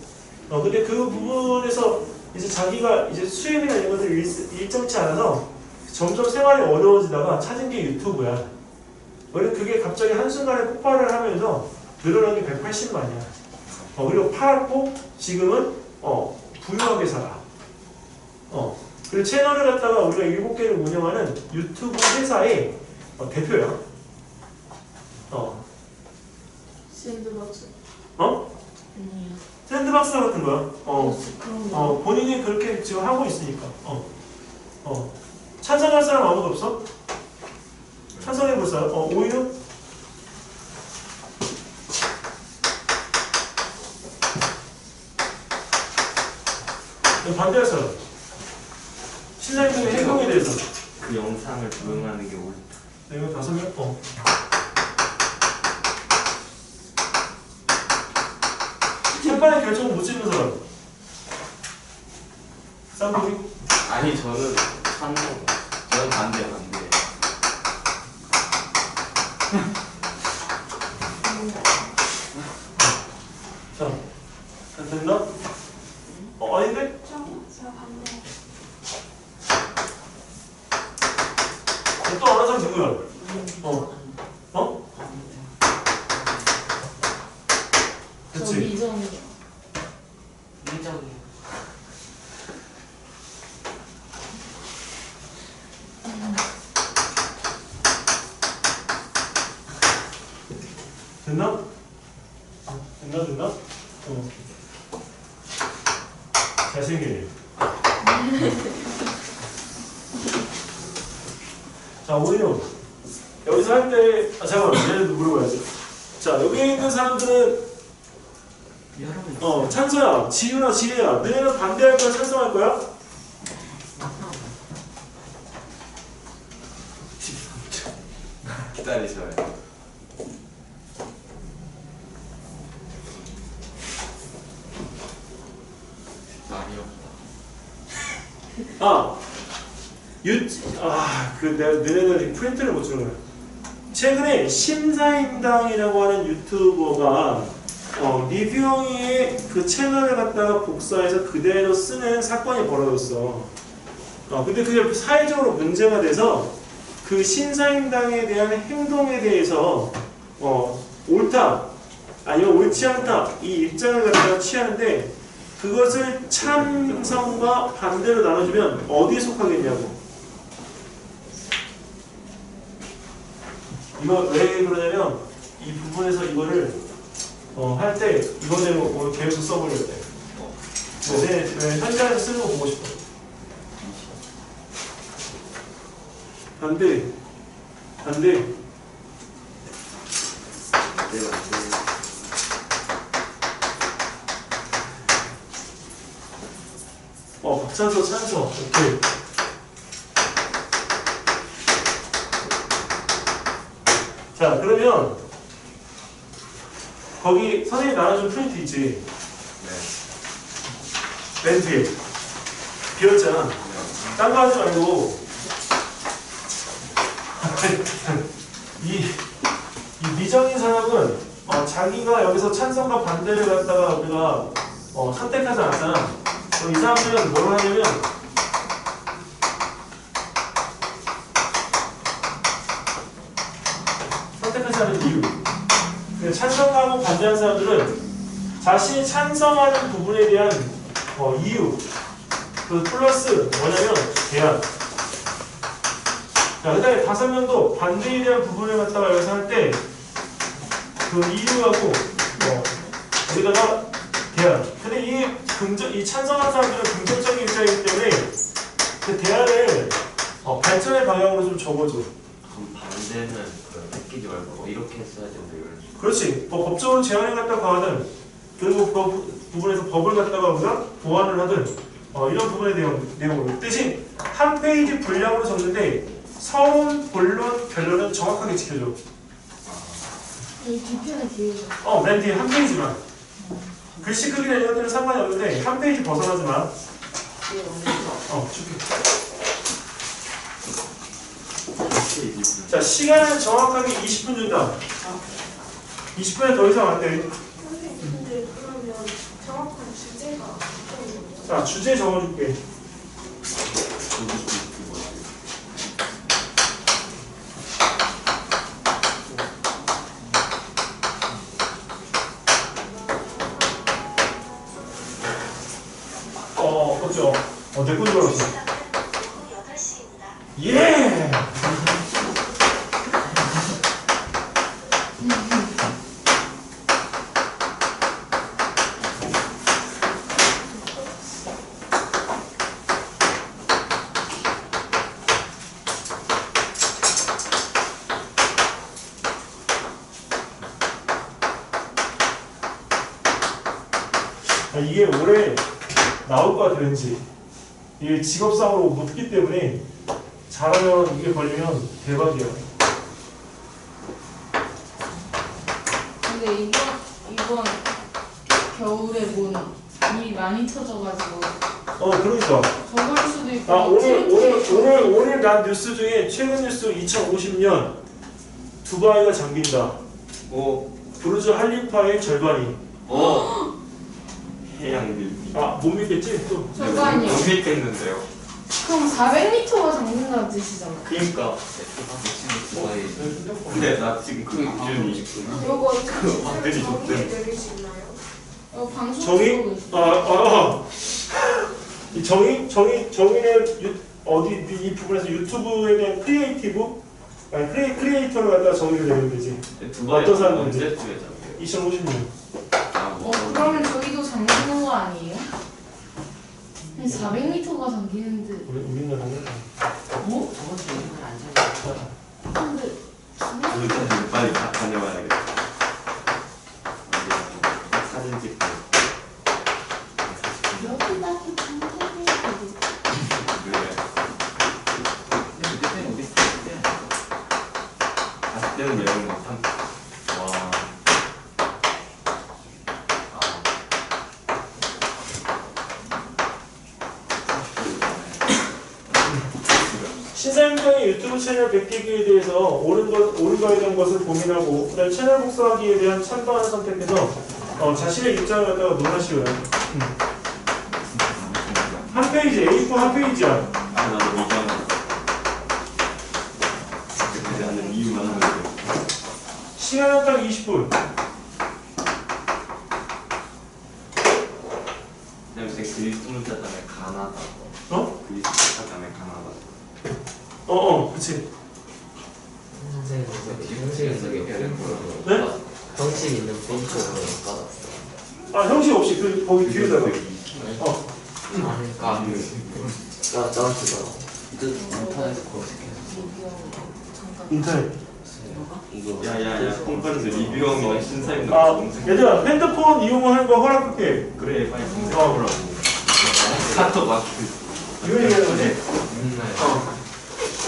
S1: 근데 그 부분에서 이제 자기가 이제 수입이나 이런 것들이 일정치 않아서 점점 생활이 어려워지다가 찾은 게 유튜브야. 원래 그게 갑자기 한순간에 폭발을 하면서 늘어난 게 180만이야. 그리고 팔았고 지금은 부유하게 살아. 그리고 채널을 갖다가 우리가 7개를 운영하는 유튜브 회사의 대표야.
S4: 샌드박스. 아니요.
S1: 샌드박스 같은 거야.
S4: 그런 거.
S1: 본인이 그렇게 지금 하고 있으니까. 찬성할 사람 아무도 없어? 찬성해 볼 사람? 오히려? 반대할 사람? 신사임당의 행동에 대해서.
S3: 그 영상을 조용하는 게 옳다.
S1: 4명, 5명? 찬반의 결정을 못 짓는 사람? 쌍둥이?
S3: 아니 저는 반대.
S1: 자, 됐나? 아닌데?
S2: 제가 반대.
S1: 또 안 하는 사람 누구야?
S4: 저
S1: 그치?
S4: 미정이요.
S5: 일정이요.
S1: 됐나? 됐나? 잘생기네. 자, 오히려 여기서 할 때, 잠깐만, 얘네도 물어봐야지. 자, 여기 있는 사람들은 찬서야, 지유나 지혜야, 너네는 반대할 거야, 찬성할 거야?
S3: 기다리셔요.
S5: 말이 없다.
S1: 내가 너네들 프린트를 못 주는 거야. 최근에 심사임당이라고 하는 유튜버가 리뷰형의 그 채널을 갖다가 복사해서 그대로 쓰는 사건이 벌어졌어. 근데 그게 사회적으로 문제가 돼서 그 신사임당에 대한 행동에 대해서 옳다 아니면 옳지 않다 이 입장을 갖다가 취하는데 그것을 찬성과 반대로 나눠주면 어디에 속하겠냐고. 이거 왜 그러냐면 이 부분에서 이거를 할 때 이거대로 오늘 계획서 써보려고 해. 왜 현장에서 쓰는 거 보고 싶어. 반대. 박찬서 찬성. 오케이. 자, 그러면 거기 선생님이 나눠준 프린트 있지?
S3: 네.
S1: 맨 뒤에 비었잖아. 딴 거 하지 말고 이 미정인 사람은 자기가 여기서 찬성과 반대를 갖다가 우리가 선택하지 않았잖아. 그럼 이 사람들은 뭘 하냐면 선택하지 않은 이유. 찬성하고 반대하는 사람들은 자신이 찬성하는 부분에 대한 이유, 그 플러스 뭐냐면 대안. 자, 그다음에 5명도 반대에 대한 부분을 갖다가 여기서 할 때 그 이유하고 여기다가 대안. 근데 이 찬성하는 사람들은 긍정적인 입장이기 때문에 그 대안을 발전의 방향으로 좀 적어줘.
S3: 그럼 반대는 뺏기지 말고 이렇게 써야 된다 이런 식으로.
S1: 그렇지. 법적으로 제한을 갖다가 가하든 그리고 그 부분에서 법을 갖다가 우리가 보완을 하든 이런 부분에 대한 내용으로. 대신 한 페이지 분량으로 적는데 서론, 본론, 결론은 정확하게 지켜줘.
S4: 이 뒤편에 뒤에.
S1: 맨 뒤에 한 페이지만. 글씨 크기나 이런 것들은 상관이 없는데 한 페이지 벗어나지 마. 줄게. 자, 시간은 정확하게 20분 준다. 20분에 더 이상 안 돼.
S2: 선생님, 근데 그러면 정확한 주제가 어떤 거죠?
S1: 자, 주제 적어줄게. 그렇죠. 내건 줄 알았어. 예! 이게 올해 나올 것 같아, 왠지. 이게 직업상으로 높기 때문에 잘하면 이게 걸리면 대박이야.
S4: 근데 이번 겨울에 이 많이 터져가지고
S1: 그러니까.
S4: 저걸 수도 있고.
S1: 오늘 난 뉴스 중에 최근 뉴스 2050년 두바이가 잠긴다. 부르즈 할리파의 절반이.
S3: 해양 밀.
S1: 못 믿겠지? 또.
S4: 절반이요.
S3: 못 믿겠는데요.
S4: 그럼 400m가 잠긴다는 뜻이잖아.
S3: 그러니까. 근데 나 지금 그 기준이
S2: 요거
S3: 완전히
S2: 정리해 드릴 수 있나요?
S4: 방송
S1: 정의?
S4: 보고 있어.
S1: 이 정의는 이 부분에서 유튜브에 대한 크리에이티브? 크리에이터를 갖다가 정의를 내면 되지.
S3: 두바이
S1: 어떤 사람인지?
S3: 언제쯤에 잡혀요?
S1: 2050년.
S4: 그러면 저희도 잠기는 거 아니에요? 400m가 잠기는데.
S1: 우리나라는
S5: 저번 주에 우리나라 안 살려.
S4: 근데
S3: 일단 빨리 다녀와야겠다. 사진 찍고.
S4: 여기다 잠기는
S3: 그래.
S5: 그때 우리 때
S3: 갔을 때는 여행 못함. 와.
S1: 신사임당의 유튜브 채널 100개기에 대해서 옳은거에 대한 것을 고민하고 그다음 채널 복사하기에 대한 찬반을 선택해서 자신의 입장을 갖다가 논하시오요. 한 페이지, A4 한 페이지야.
S3: 나도 미장. 그때 하는 이유만 하면 돼.
S1: 시간은 딱 20분.
S3: 그다음에 그리스 문자 다음에 가나다. 그리스 문자 다음에 가나다.
S1: 그치.
S5: 형식은 저기 없고.
S1: 네?
S5: 형식 있는 페이지로 받았어.
S1: 형식 없이 거기 뒤에다가.
S5: 그러니까 나한테 인터넷
S1: 인터넷.
S3: 야야야 콩파는데 리뷰형이랑 신사임당 검색.
S1: 얘들아 핸드폰 이용하는 거 허락할게.
S3: 그래 빨리 검색해보라고. 카톡 맞추.
S1: 이거 얘기하는 거지?
S5: 맨날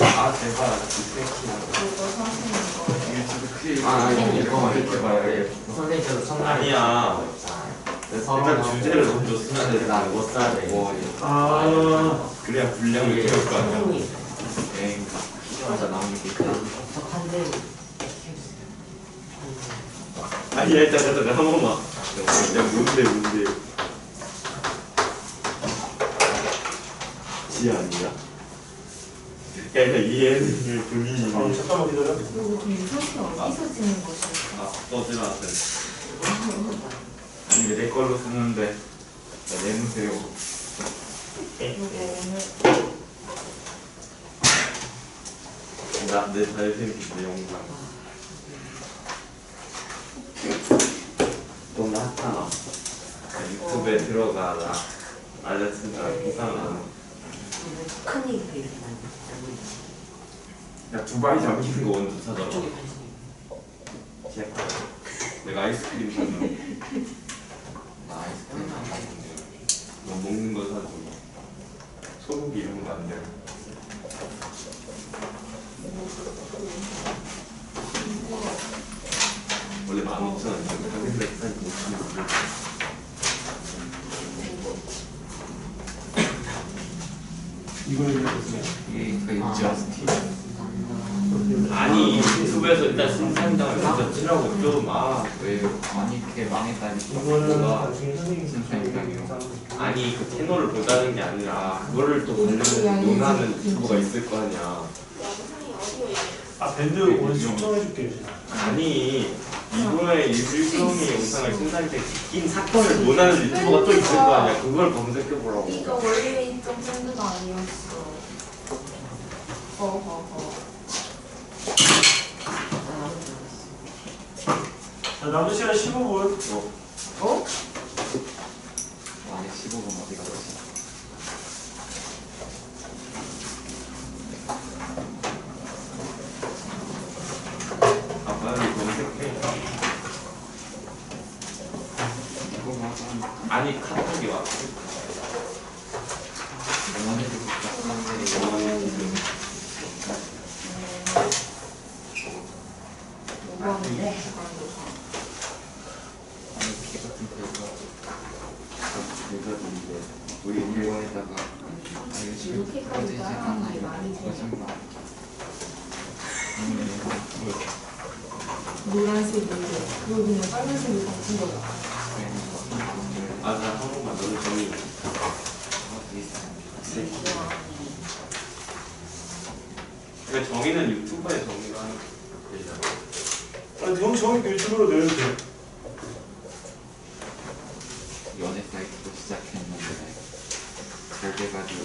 S3: 아 제발 그 새끼야.
S4: 거 선생님 거.
S3: 이게 진짜 큰일
S5: 아니 이거 이렇게 봐요. 선생님께서 첫날
S3: 아니야. 일단 주제를 먼저 쓰면 돼.
S5: 난못 써야 돼.
S1: 아,
S3: 그래야 분량을 채울 거 아니야.
S5: 혼자 나오는 게 그.
S3: 아니 일단 한 번만. 야 뭔데? 지 아니야? 야 일단 이해를 본인이.
S1: 잠깐만 기다려.
S4: 그리고 그 유서스 어디서 찍는 것일까?
S3: 떠들어왔어. 아니 내 걸로 쓰는데 나 내놓으세요.
S4: 이거 오늘
S3: 나내 잘생긴 영상. 너 나타나. 유튜브에 들어가라. 알려준다. 이상한.
S6: 큰 얘기가 이렇게 많이
S3: 야 두바이 잠기는 거 먼저 찾아봐.
S6: 쪽에 관심이
S3: 시작. 내가 아이스크림 사는.
S5: 나 아이스크림 안 먹는데.
S3: 너 먹는 거 사줘. 소고기 이런 거 안 돼. 원래 15,000원. 가격이 싼 5,000원.
S1: 이걸 읽었으면.
S5: 이게 그 저스티.
S3: 아니 유튜브에서 일단 신상당을 먼저 찌라고 좀
S5: 왜 아니 이렇게 망했다니.
S1: 이거는
S3: 뭐가
S1: 나중에 선생님이
S3: 아니 그 채널을 보자는 게 아니라 그거를 또 관련해서 논하는 유튜브가 있을 거 아니야.
S2: 영상이 어디에
S1: 아 밴드 오늘 신청해줄게.
S3: 아니 이거의 일종의 영상을 신상할 때 낀 사건을 논하는 유튜버가 또 있을 거 아니야. 그걸 검색해보라고.
S4: 이거 원래 있던 밴드가 아니었어. 허허허.
S1: 자, 남은 시간 15분.
S4: 어?
S5: 아니 15분 어디 갔지?
S3: 아 빨리 검색해.
S5: 이거 맞아.
S3: 아니 카톡이 와.
S5: 영원히도 복잡한데.
S4: 뭐하는데?
S5: 아니 피 같은 데서
S3: 그래서 이제
S5: 우리 일본에다가 아니 지금
S4: 이렇게까지 따라하는 게 말이 돼?
S5: 거짓말.
S4: 노란색이 그리고 그냥 빨간색이 같은 거야.
S3: 아나 한 번만 너를 정리. 그러니까 정의는 유튜버의 정의가 하는 거잖아.
S1: 아니 형 정이 유튜브로 내려도 돼.
S5: 연애 사이트도 시작했는데 잘 돼가지고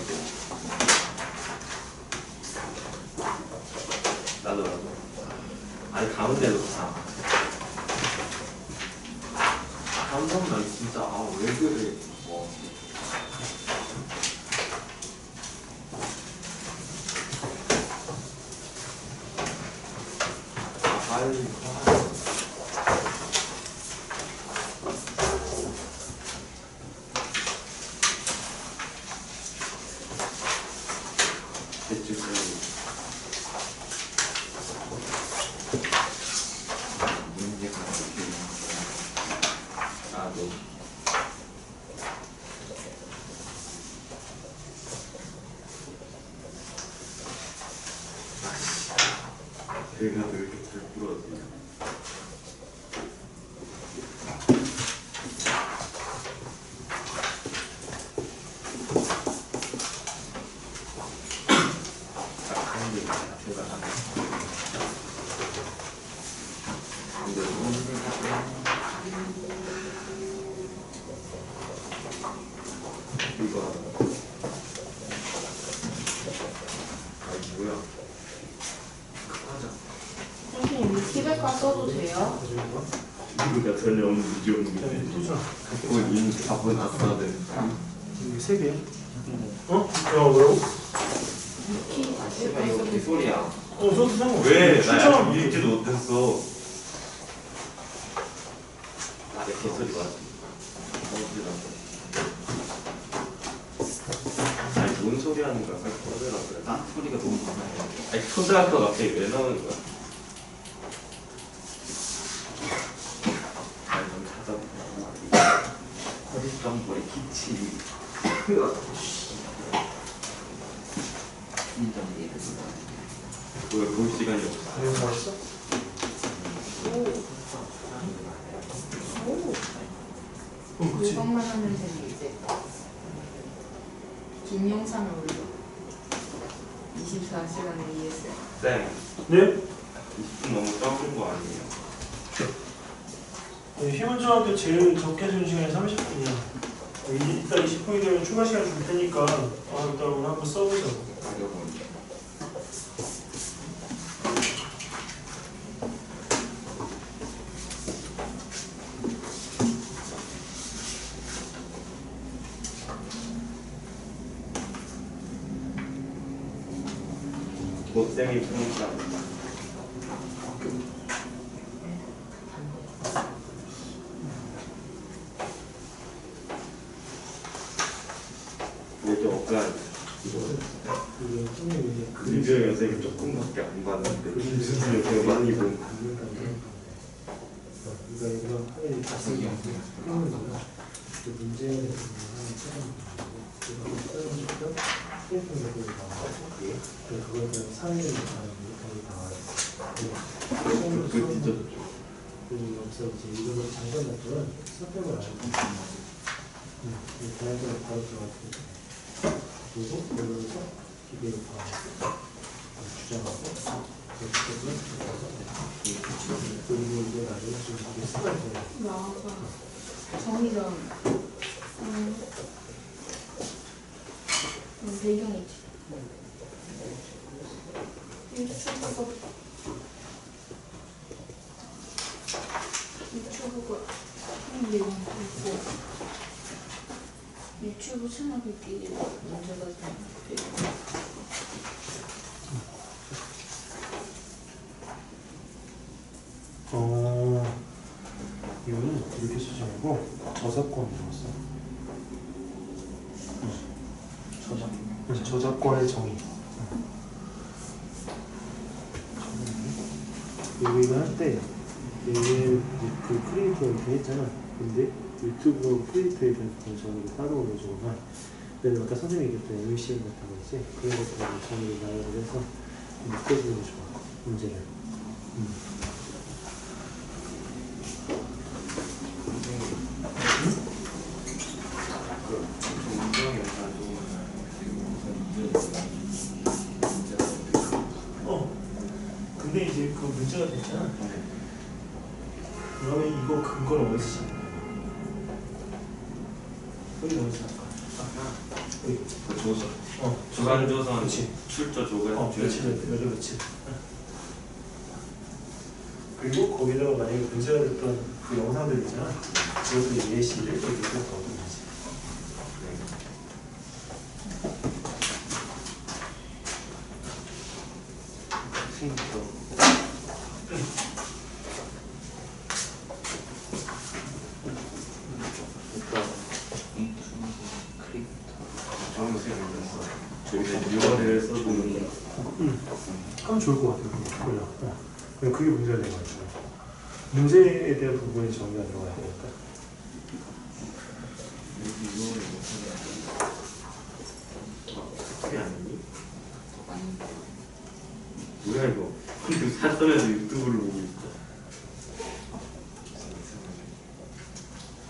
S3: 나도. 아니 가운데도 다. 한 번만 진짜 왜 그래. 뭐. 빨리. 대충
S5: 문제가 이렇게
S3: 나도. 내가 왜 이렇게 부끄러웠지? 가운데 자체가 근데 이거 아니 뭐야? 하자.
S4: 선생님 위키백과 써도 돼요?
S3: 이거가 전혀 없는 문제없는
S1: 도전.
S3: 그거 이미 답은 아싸야 돼.
S1: 이게 3개야? 어? 야 뭐라고?
S4: 위키
S5: 아 씨발 이거 개소리야.
S1: 써도 상관없어.
S3: 왜? 나
S1: 신청하면
S3: 약간
S1: 돼.
S3: 읽지도 못했어. 내 개소리 맞지? 아니 뭔 소리 하는 거야? 빨리 꺼내라 그래.
S5: 딴 소리가 너무 많아요.
S3: 아니 초등학교 갑자기 왜 나오는 거야? 점퍼의 기치. 그걸 볼 시간이 없어.
S1: 내용 나왔어? 그치.
S4: 그것만 하면 되는데 이제 긴 영상을 올려 24시간에 ES
S3: 쌤,
S1: 네?
S3: 20분 너무 적은 거 아니에요?
S1: 네, 희문중학교 제일 적게 주는 시간이 30분이야. 이따 20분이 되면 추가 시간 줄 테니까 이따 오늘 한번 써보자고.
S3: 쌤이 푸니까 근데 좀 억간 리뷰 연습이 조금밖에 안 봤는데 무슨 되게 많이 본
S7: 여기서 이제 이거를 잠깐 놔두면 선택을 안 하고 대학교로 바로 들어가고 그리고 여기서 기계로 바로 주장하고 그리고 이제 나중에 좀 이게 습관이 돼요.
S4: 나와봐 정의전 배경이지 유튜브가 내용 있고 유튜브 채널들끼리 문제가 돼.
S7: 이거는 이렇게 쓰지 말고 저작권 들어왔어. 그래서 저작권의 정의. 여기가 할 때 얘 그 크리에이터 이렇게 했잖아. 근데 유튜브 크리에이터에 대한 정의를 따로 올려주거나 내가 아까 선생님이 얘기했던 MCN 같은 거 있지? 그런 것들을 정의를 나열을 해서 묶어주는 게 좋아. 문제를.
S1: 근데 이제 그 문제가 됐잖아. 그러면 이거 근거를 어디서 찾는 거야? 여기 어디서 찾는 거야? 여기.
S3: 그 조선 주간조선
S1: 그렇지.
S3: 출처 조간
S1: 그렇지. 그리고 거기다가 만약에 문제가 됐던 그 영상들 있잖아. 그것도 예시를 여기서 넣어주는 거지.
S3: 유언을 써주는
S7: 하면 좋을 것 같아요. 몰라. 그게 문제가 된 것 같아요. 문제에 대한 부분에 정의가 들어가야 되니까.
S3: 그게 아니니? 뭐야 이거? 근데 사전에서 유튜브를 보고 있어.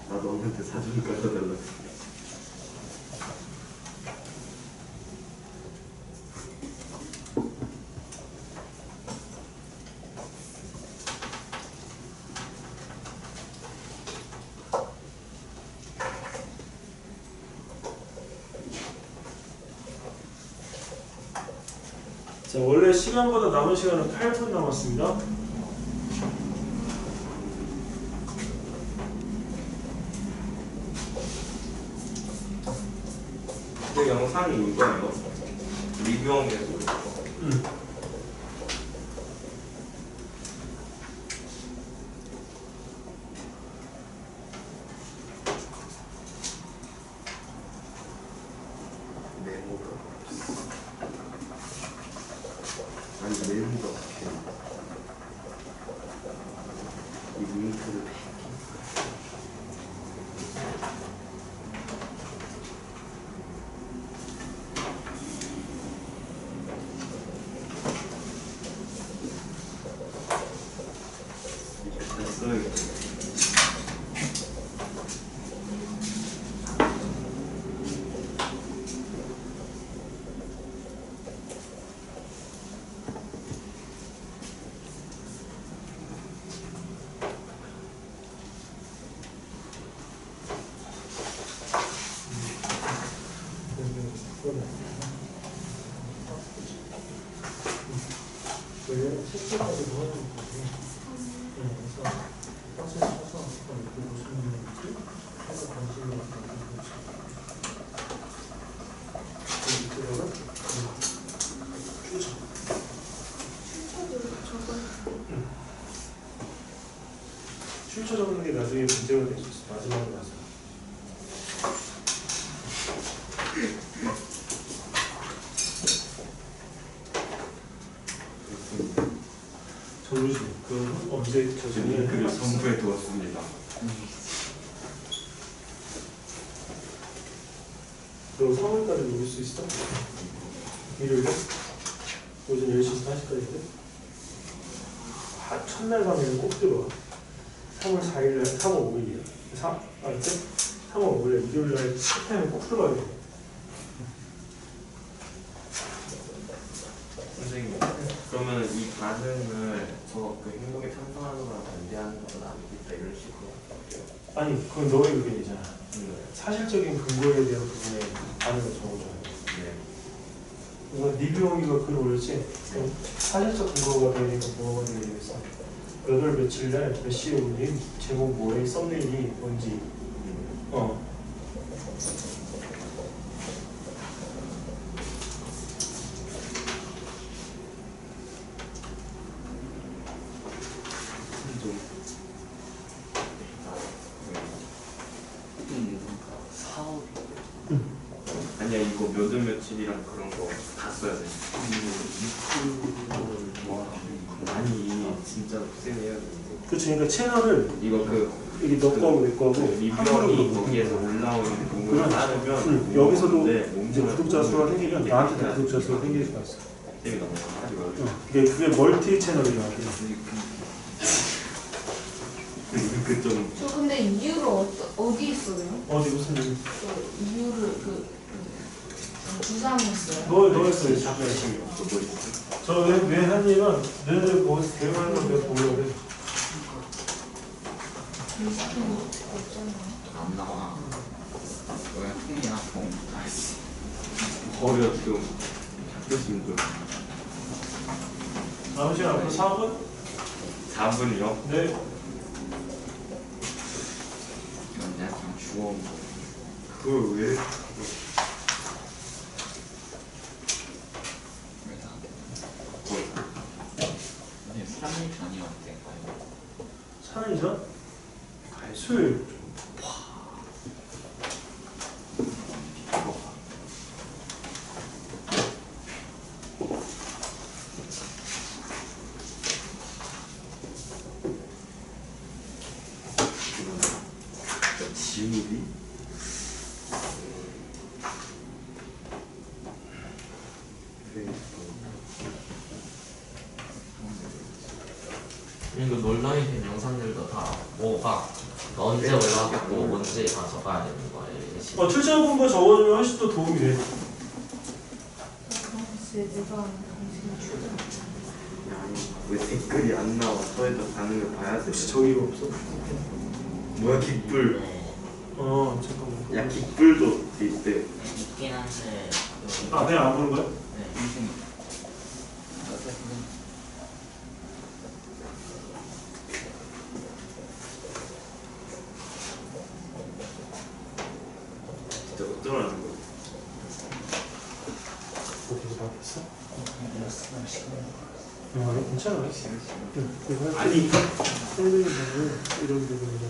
S3: 나도 엄마한테 사진 갖다 달라.
S1: 자, 원래 시간보다 남은 시간은 8분 남았습니다.
S3: 근데 영상이 이거예요. 리뷰형에서 메모가 아니 메모가 어떻게 이 링크를
S7: 원래 실제까지 뭐 하는 거지? 네, 그래서 박스에 쳐서 이렇게 무슨 일인지 해서 관심이 있는 거지. 그 밑에다가 추천.
S2: 출처도 저거
S7: 출처 적는 게 나중에 문제가 될 수 있어. 마지막에 가서. 정우진, 그 언제
S3: 저는
S7: 저중에
S3: 링크를 선부에 두었습니다.
S7: 너 3월까지 누릴 수 있어? 일요일에? 오전 10시부터 1시까지인데? 첫날 가면 꼭 들어와. 3월 4일날, 3월 5일이야. 알았지? 3월 5일에 일요일날 식타임에 꼭 들어가야 돼.
S3: 선생님, 그러면 이 반응을 저 그 행동에 찬성하는 거랑 반대하는 거랑 나누겠다 이런 식으로 할게요.
S7: 아니, 그건 너의 의견이잖아.
S3: 네.
S7: 사실적인 근거에 대한 부분에 반응을 적어줘야 돼.
S3: 네.
S7: 이거 니뷰영이가 글을 올렸지? 그럼 사실적 근거가 되니까 뭐가 되겠어? 몇 월 며칠 날 몇 시에 올린 제목 뭐에 썸네일이 뭔지
S3: 아니야 이거 몇월 며칠이랑 그런 거 다 써야 돼. 아니 진짜 빡세네요.
S7: 그치, 그러니까 채널을
S3: 이거 그
S7: 이게 너 거하고 내 거하고
S3: 리뷰이 거기에서 올라오는 부분을
S7: 그럼,
S3: 따르면
S7: 여기서도
S3: 네,
S7: 이제 구독자 수가 생기면 나한테 구독자 수가 생길 수가 있어.
S3: 쌤이 너무 하지 말고
S7: 그게 멀티 채널이야.
S3: 그좀
S4: 저 근데 이유를 어디 있어요?
S7: 어디 무슨 일?
S4: 그 이유를 부상했어요.
S7: 너 했어 잠깐 지금. 저왜 한이면 너네들 거기서 대응하는 걸 내가 보려고 해.
S4: 리스크는 없잖아요.
S5: 안 나와. 왜 흥이야? 아이씨.
S3: 거리가 지금 바뀌었으면 좀
S1: 남은 시간 앞으로 4분?
S3: 4분이요?
S1: 네.
S5: 이건 내가 그냥 주워온 거.
S3: 그걸 왜?
S5: 왜 다? 근데 3일 전이었대.
S7: 3일 전? 수요일.
S3: 지물이?
S5: 그리고 논란이 된 영상들도 다 뭐가 언제 올라갔고 언제 다 적어야 되는 거예요.
S7: 출처 공부 적어주면 훨씬 더 도움이 돼.
S4: 글쎄 내가 당신 출연.
S3: 아니 왜 댓글이 안 나와? 서에서 반응을 봐야 돼.
S7: 혹시 저기가 없어?
S3: 뭐야 깃불?
S7: 잠깐만.
S3: 야 깃불도 있대.
S5: 있긴 한데.
S7: 아, 그냥 안 보는 거야?
S5: 네.
S3: 진짜 어쩌라는 거야?
S7: 어디서 받았어? 괜찮아.
S3: 아니
S7: 선생님 보면 이런 부분에서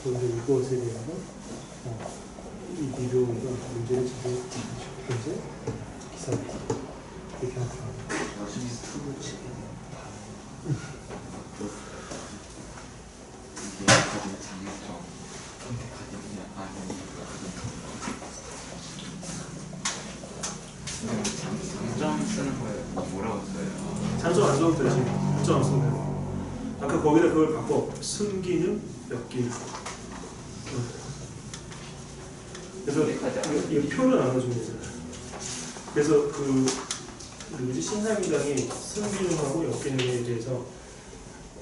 S7: 근데 이것에 대해서 이 비교가 문제를 지금 이제 기사를 이렇게 하더라고요.
S5: 이게 가진 장점. 근데 가진 그냥 장점 쓰는 거에 뭐라고 써요?
S7: 장점 안 써도 되지. 장점 안 써도 돼. 아까 거기다 그걸 바꿔. 순기능 몇 기. 그래서 이거 표를 나눠주면 되잖아. 그래서 그 누구지 신사임당이 순기능하고 역기능에 대해서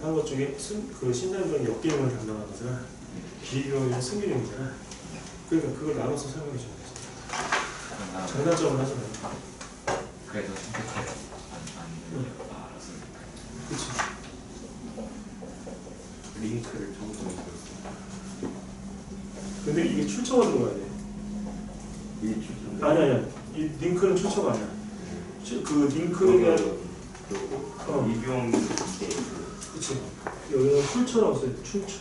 S7: 한 것 중에 그 신사임당이 역기능을 담당한 거잖아. 비교는 순기능이잖아. 그러니까 그걸 나눠서 설명해 주면 되지. 장단점을 하지 말고.
S5: 그래도 선택해요. 안
S1: 그치.
S3: 링크를 정정했어요.
S1: 근데 이게 출처가 들어가야 돼.
S3: 이 추천.
S1: 아니야. 이 링크는 출처가 아니야. 그 링크에 대한
S3: 이병
S1: 그치. 여기는 출처라고 써요. 출처.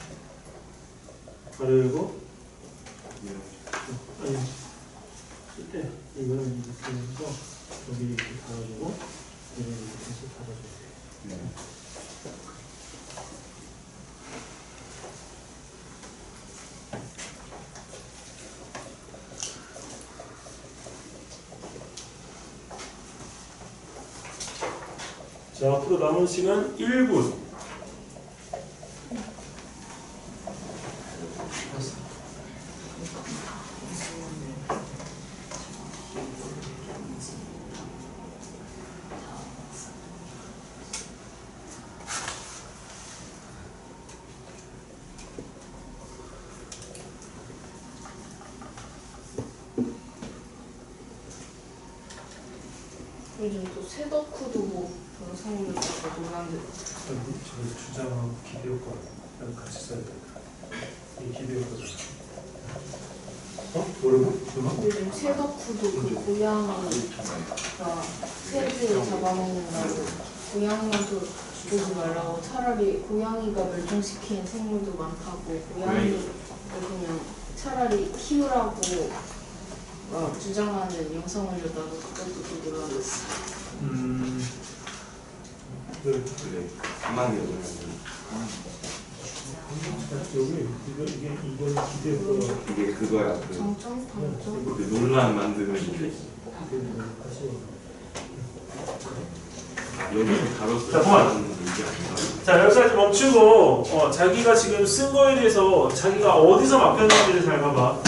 S1: 그리고 아니 쓸때 이거는 이렇게 해서 여기 이렇게 달아주고 이거는 이렇게 해서 달아줘야 돼. 자, 앞으로 남은 시간 1분.
S4: 요즘 또 새덕후도 뭐 영상으로 저도 노란데
S1: 저 주장하고 기대효과 같이 써야 돼. 이 기대효과죠. 뭐라고?
S4: 요즘 새덕후도 그 고양이가 새를 잡아먹는다고 고양이만 죽이지 말라고 차라리 고양이가 멸종시킨 생물도 많다고 고양이를 그냥 차라리 키우라고 주장하는 영상 올려다가 그것도 또 놀라웠어.
S1: 네.
S3: 그래. 가만히 여기는
S1: 여기 이건 기대효과.
S3: 이게 그거야. 그
S4: 장점, 단점.
S3: 그 논란 만드는 게 여기 가로수.
S1: 자, 그만. 자, 여기까지 멈추고 자기가 지금 쓴 거에 대해서 자기가 어디서 막혔는지를 잘 봐봐.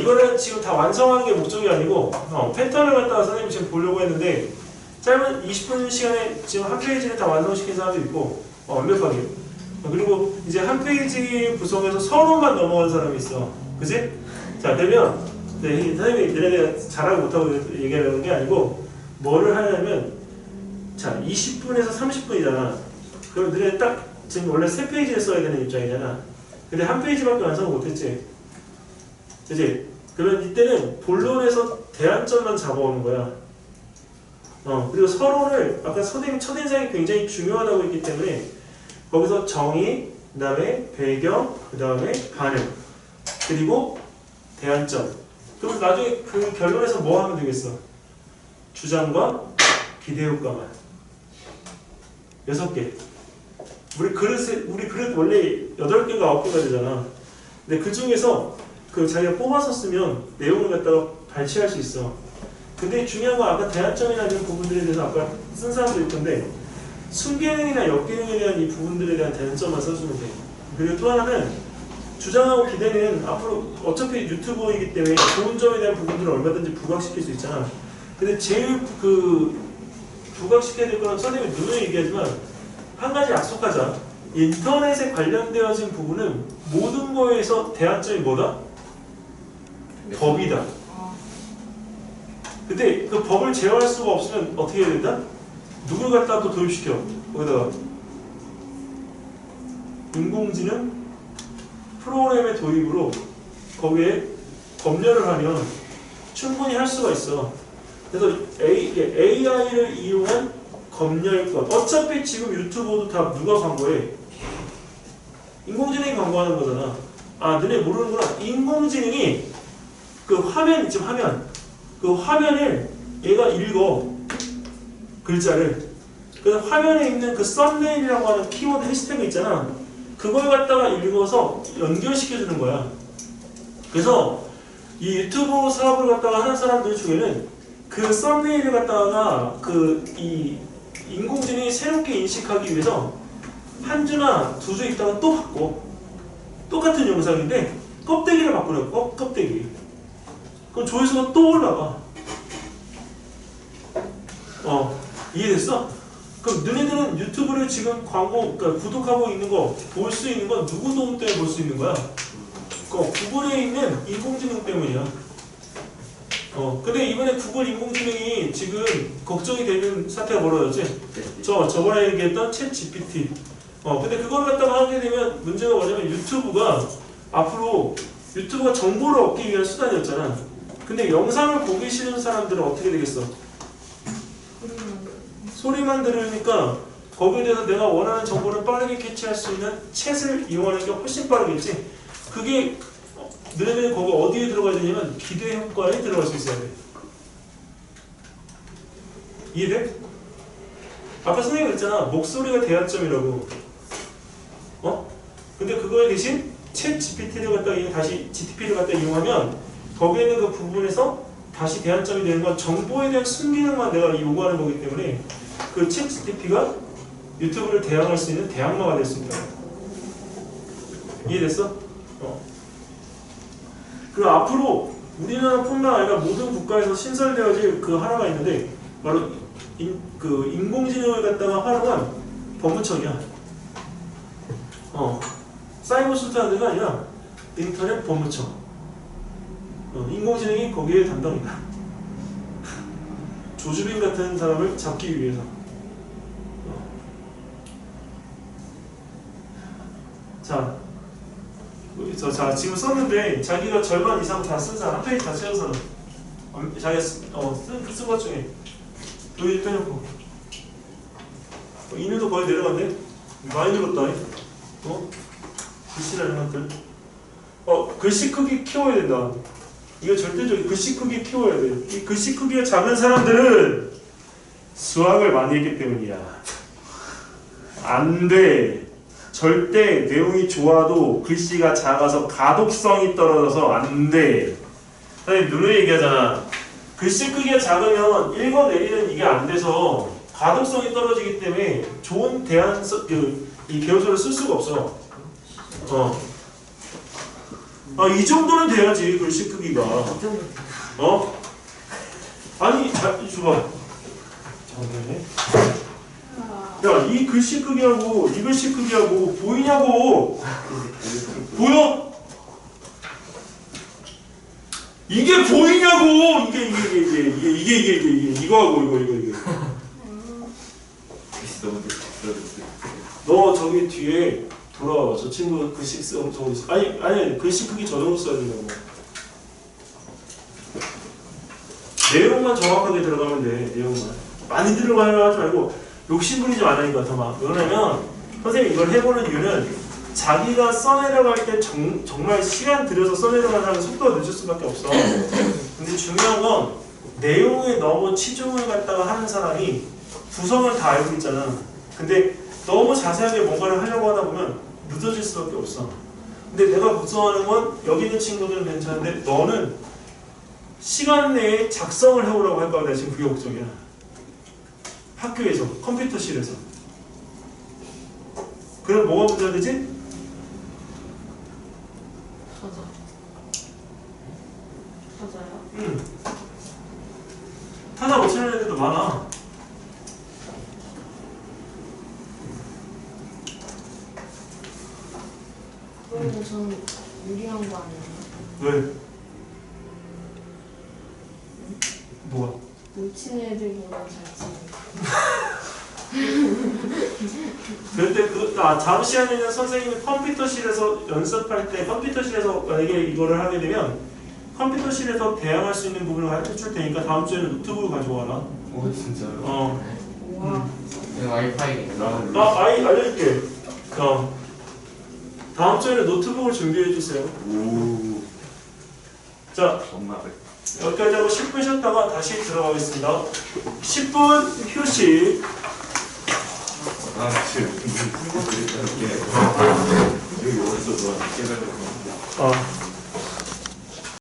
S1: 이거는 지금 다 완성하는 게 목적이 아니고 패턴을 갖다가 선생님이 지금 보려고 했는데 짧은 20분 시간에 지금 한 페이지를 다 완성시킨 사람도 있고 완벽하게. 그리고 이제 한 페이지 구성해서 서론만 넘어간 사람이 있어. 그치? 자, 그러면 네, 선생님이 너네가 잘하고 못하고 얘기하려는 게 아니고 뭐를 하냐면 자, 20분에서 30분이잖아. 그럼 너네 딱 지금 원래 3페이지를 써야 되는 입장이잖아. 근데 한 페이지밖에 완성을 못했지. 그치? 그러면 이때는 본론에서 대안점만 잡아오는 거야. 그리고 서론을 아까 선생님 첫인상이 굉장히 중요하다고 했기 때문에 거기서 정의, 그 다음에 배경, 그 다음에 반응, 그리고 대안점. 그럼 나중에 그 결론에서 뭐 하면 되겠어? 주장과 기대효과만 6개. 우리 그릇 원래 8개가 9개가 되잖아. 근데 그 중에서 그 자기가 뽑아서 쓰면 내용을 갖다가 발췌할 수 있어. 근데 중요한 건 아까 대안점이나 이런 부분들에 대해서 아까 쓴 사람도 있던데 순기능이나 역기능에 대한 이 부분들에 대한 대안점만 써주면 돼. 그리고 또 하나는 주장하고 기대는 앞으로 어차피 유튜버이기 때문에 좋은 점에 대한 부분들을 얼마든지 부각시킬 수 있잖아. 근데 제일 부각시켜야 될 거는 선생님이 늘 얘기하지만 한 가지 약속하자. 인터넷에 관련되어진 부분은 모든 거에서 대안점이 뭐다? 법이다. 근데 그 법을 제어할 수가 없으면 어떻게 해야 된다? 누굴 갖다 또 도입시켜? 거기다가 인공지능 프로그램의 도입으로 거기에 검열을 하면 충분히 할 수가 있어. 그래서 AI를 이용한 검열권. 어차피 지금 유튜버도 다 누가 광고해? 인공지능이 광고하는 거잖아. 아, 너네 모르는구나. 인공지능이 그 화면 있지, 화면. 그 화면을 얘가 읽어. 글자를. 그래서 화면에 있는 그 썸네일이라고 하는 키워드 해시태그 있잖아. 그걸 갖다가 읽어서 연결시켜주는 거야. 그래서 이 유튜브 사업을 갖다가 하는 사람들 중에는 그 썸네일을 갖다가 이 인공지능이 새롭게 인식하기 위해서 한 주나 2주 있다가 또 바꿔. 똑같은 영상인데 껍데기를 바꾸려. 껍데기. 그럼 조회수가 또 올라가. 이해됐어? 그럼 너네들은 유튜브를 지금 그러니까 구독하고 있는 거, 볼 수 있는 건 누구 도움 때문에 볼 수 있는 거야? 구글에 있는 인공지능 때문이야. 근데 이번에 구글 인공지능이 지금 걱정이 되는 사태가 벌어졌지? 저번에 얘기했던 챗 GPT. 근데 그걸 갖다가 하게 되면 문제가 뭐냐면 유튜브가 정보를 얻기 위한 수단이었잖아. 근데 영상을 보기 싫은 사람들은 어떻게 되겠어? 소리만 들으니까 거기에 대해서 내가 원하는 정보를 빠르게 캐치할 수 있는 챗을 이용하는 게 훨씬 빠르겠지? 그게 너희는 거기 어디에 들어가야 되냐면 기대 효과에 들어갈 수 있어야 돼. 이해돼? 아까 선생님이 그랬잖아. 목소리가 대안점이라고. 근데 그거에 대신 챗 GPT를 갖다 다시 GTP를 갖다 이용하면 거기에 있는 그 부분에서 다시 대안점이 되는 건 정보에 대한 순기능만 내가 요구하는 거기 때문에 그 챗 GTP가 유튜브를 대항할 수 있는 대항마가 될 수 있다. 이해됐어? 그리고 앞으로 우리나라뿐만 아니라 모든 국가에서 신설되어질 그 하나가 있는데 바로 그 인공지능을 갖다가 활용한 법무청이야. 사이버 수사하는 데가 아니라 인터넷 법무청. 인공지능이 거기에 담당이다. 조주빈 같은 사람을 잡기 위해서. 자, 지금 썼는데 자기가 절반 이상 다 쓰잖아. 한 페이지 다 채워서 자기가 쓴 것 중에 여기 빼놓고 인율도 거의 내려갔네. 많이 늘었다. 글씨라는 것들. 글씨 크기 키워야 된다. 이거 절대적인 글씨 크기 키워야 돼. 이 글씨 크기가 작은 사람들은 수학을 많이 했기 때문이야. 안 돼. 절대 내용이 좋아도 글씨가 작아서 가독성이 떨어져서 안 돼. 선생님 누누이 얘기하잖아. 글씨 크기가 작으면 읽어내리는 이게 안 돼서 가독성이 떨어지기 때문에 좋은 이 개요소를 쓸 수가 없어. 이 정도는 돼야지 글씨 크기가. 아니, 줘봐. 잠깐만요. 야, 이 글씨 크기하고 이 글씨 크기하고 보이냐고. 보여? 이게 보이냐고. 이게 이거하고 이거. 너 저기 뒤에 돌아와. 저 친구 글씨 정도 아니 글씨 크기 저 정도 써야 된다고. 내용만 정확하게 들어가면 돼. 내용만 많이 들어가려 하지 말고 욕심부리지 말라니까. 더 막. 왜냐면 선생님이 이걸 해보는 이유는 자기가 써내려갈 때 정말 시간 들여서 써내려가는 사람은 속도가 늦을 수밖에 없어. 근데 중요한 건 내용에 너무 치중을 갖다가 하는 사람이 구성을 다 알고 있잖아. 근데 너무 자세하게 뭔가를 하려고 하다 보면 늦어질 수밖에 없어. 근데 내가 걱정하는 건 여기 있는 친구들은 괜찮은데 너는 시간 내에 작성을 해오라고 할까 봐 내가 지금 그게 걱정이야. 학교에서, 컴퓨터실에서. 그럼 뭐가 문제가 되지?
S4: 맞아요?
S1: 타자 못 치는 애들도 많아.
S4: 그런데 저는 유리한 거 아니에요?
S1: 왜? 뭐야?
S4: 못 치는 애들보다 잘 치는.
S1: 그럴 때 잠시 안에는 선생님이 컴퓨터실에서 연습할 때 컴퓨터실에서 만약에 이거를 하게 되면 컴퓨터실에서 대항할 수 있는 부분을 가르쳐줄 테니까 다음 주에는 노트북을 가져와라.
S3: 오 진짜요?
S4: 우와.
S5: 와이파이.
S1: 알려줄게. 다음 주에는 노트북을 준비해 주세요.
S3: 오.
S1: 자,
S3: 엄마.
S1: 여기까지 하고 10분 쉬었다가 다시 들어가겠습니다. 10분 휴식.
S3: 지금 친구들이 이렇게 여기 오면서 깨달은 거.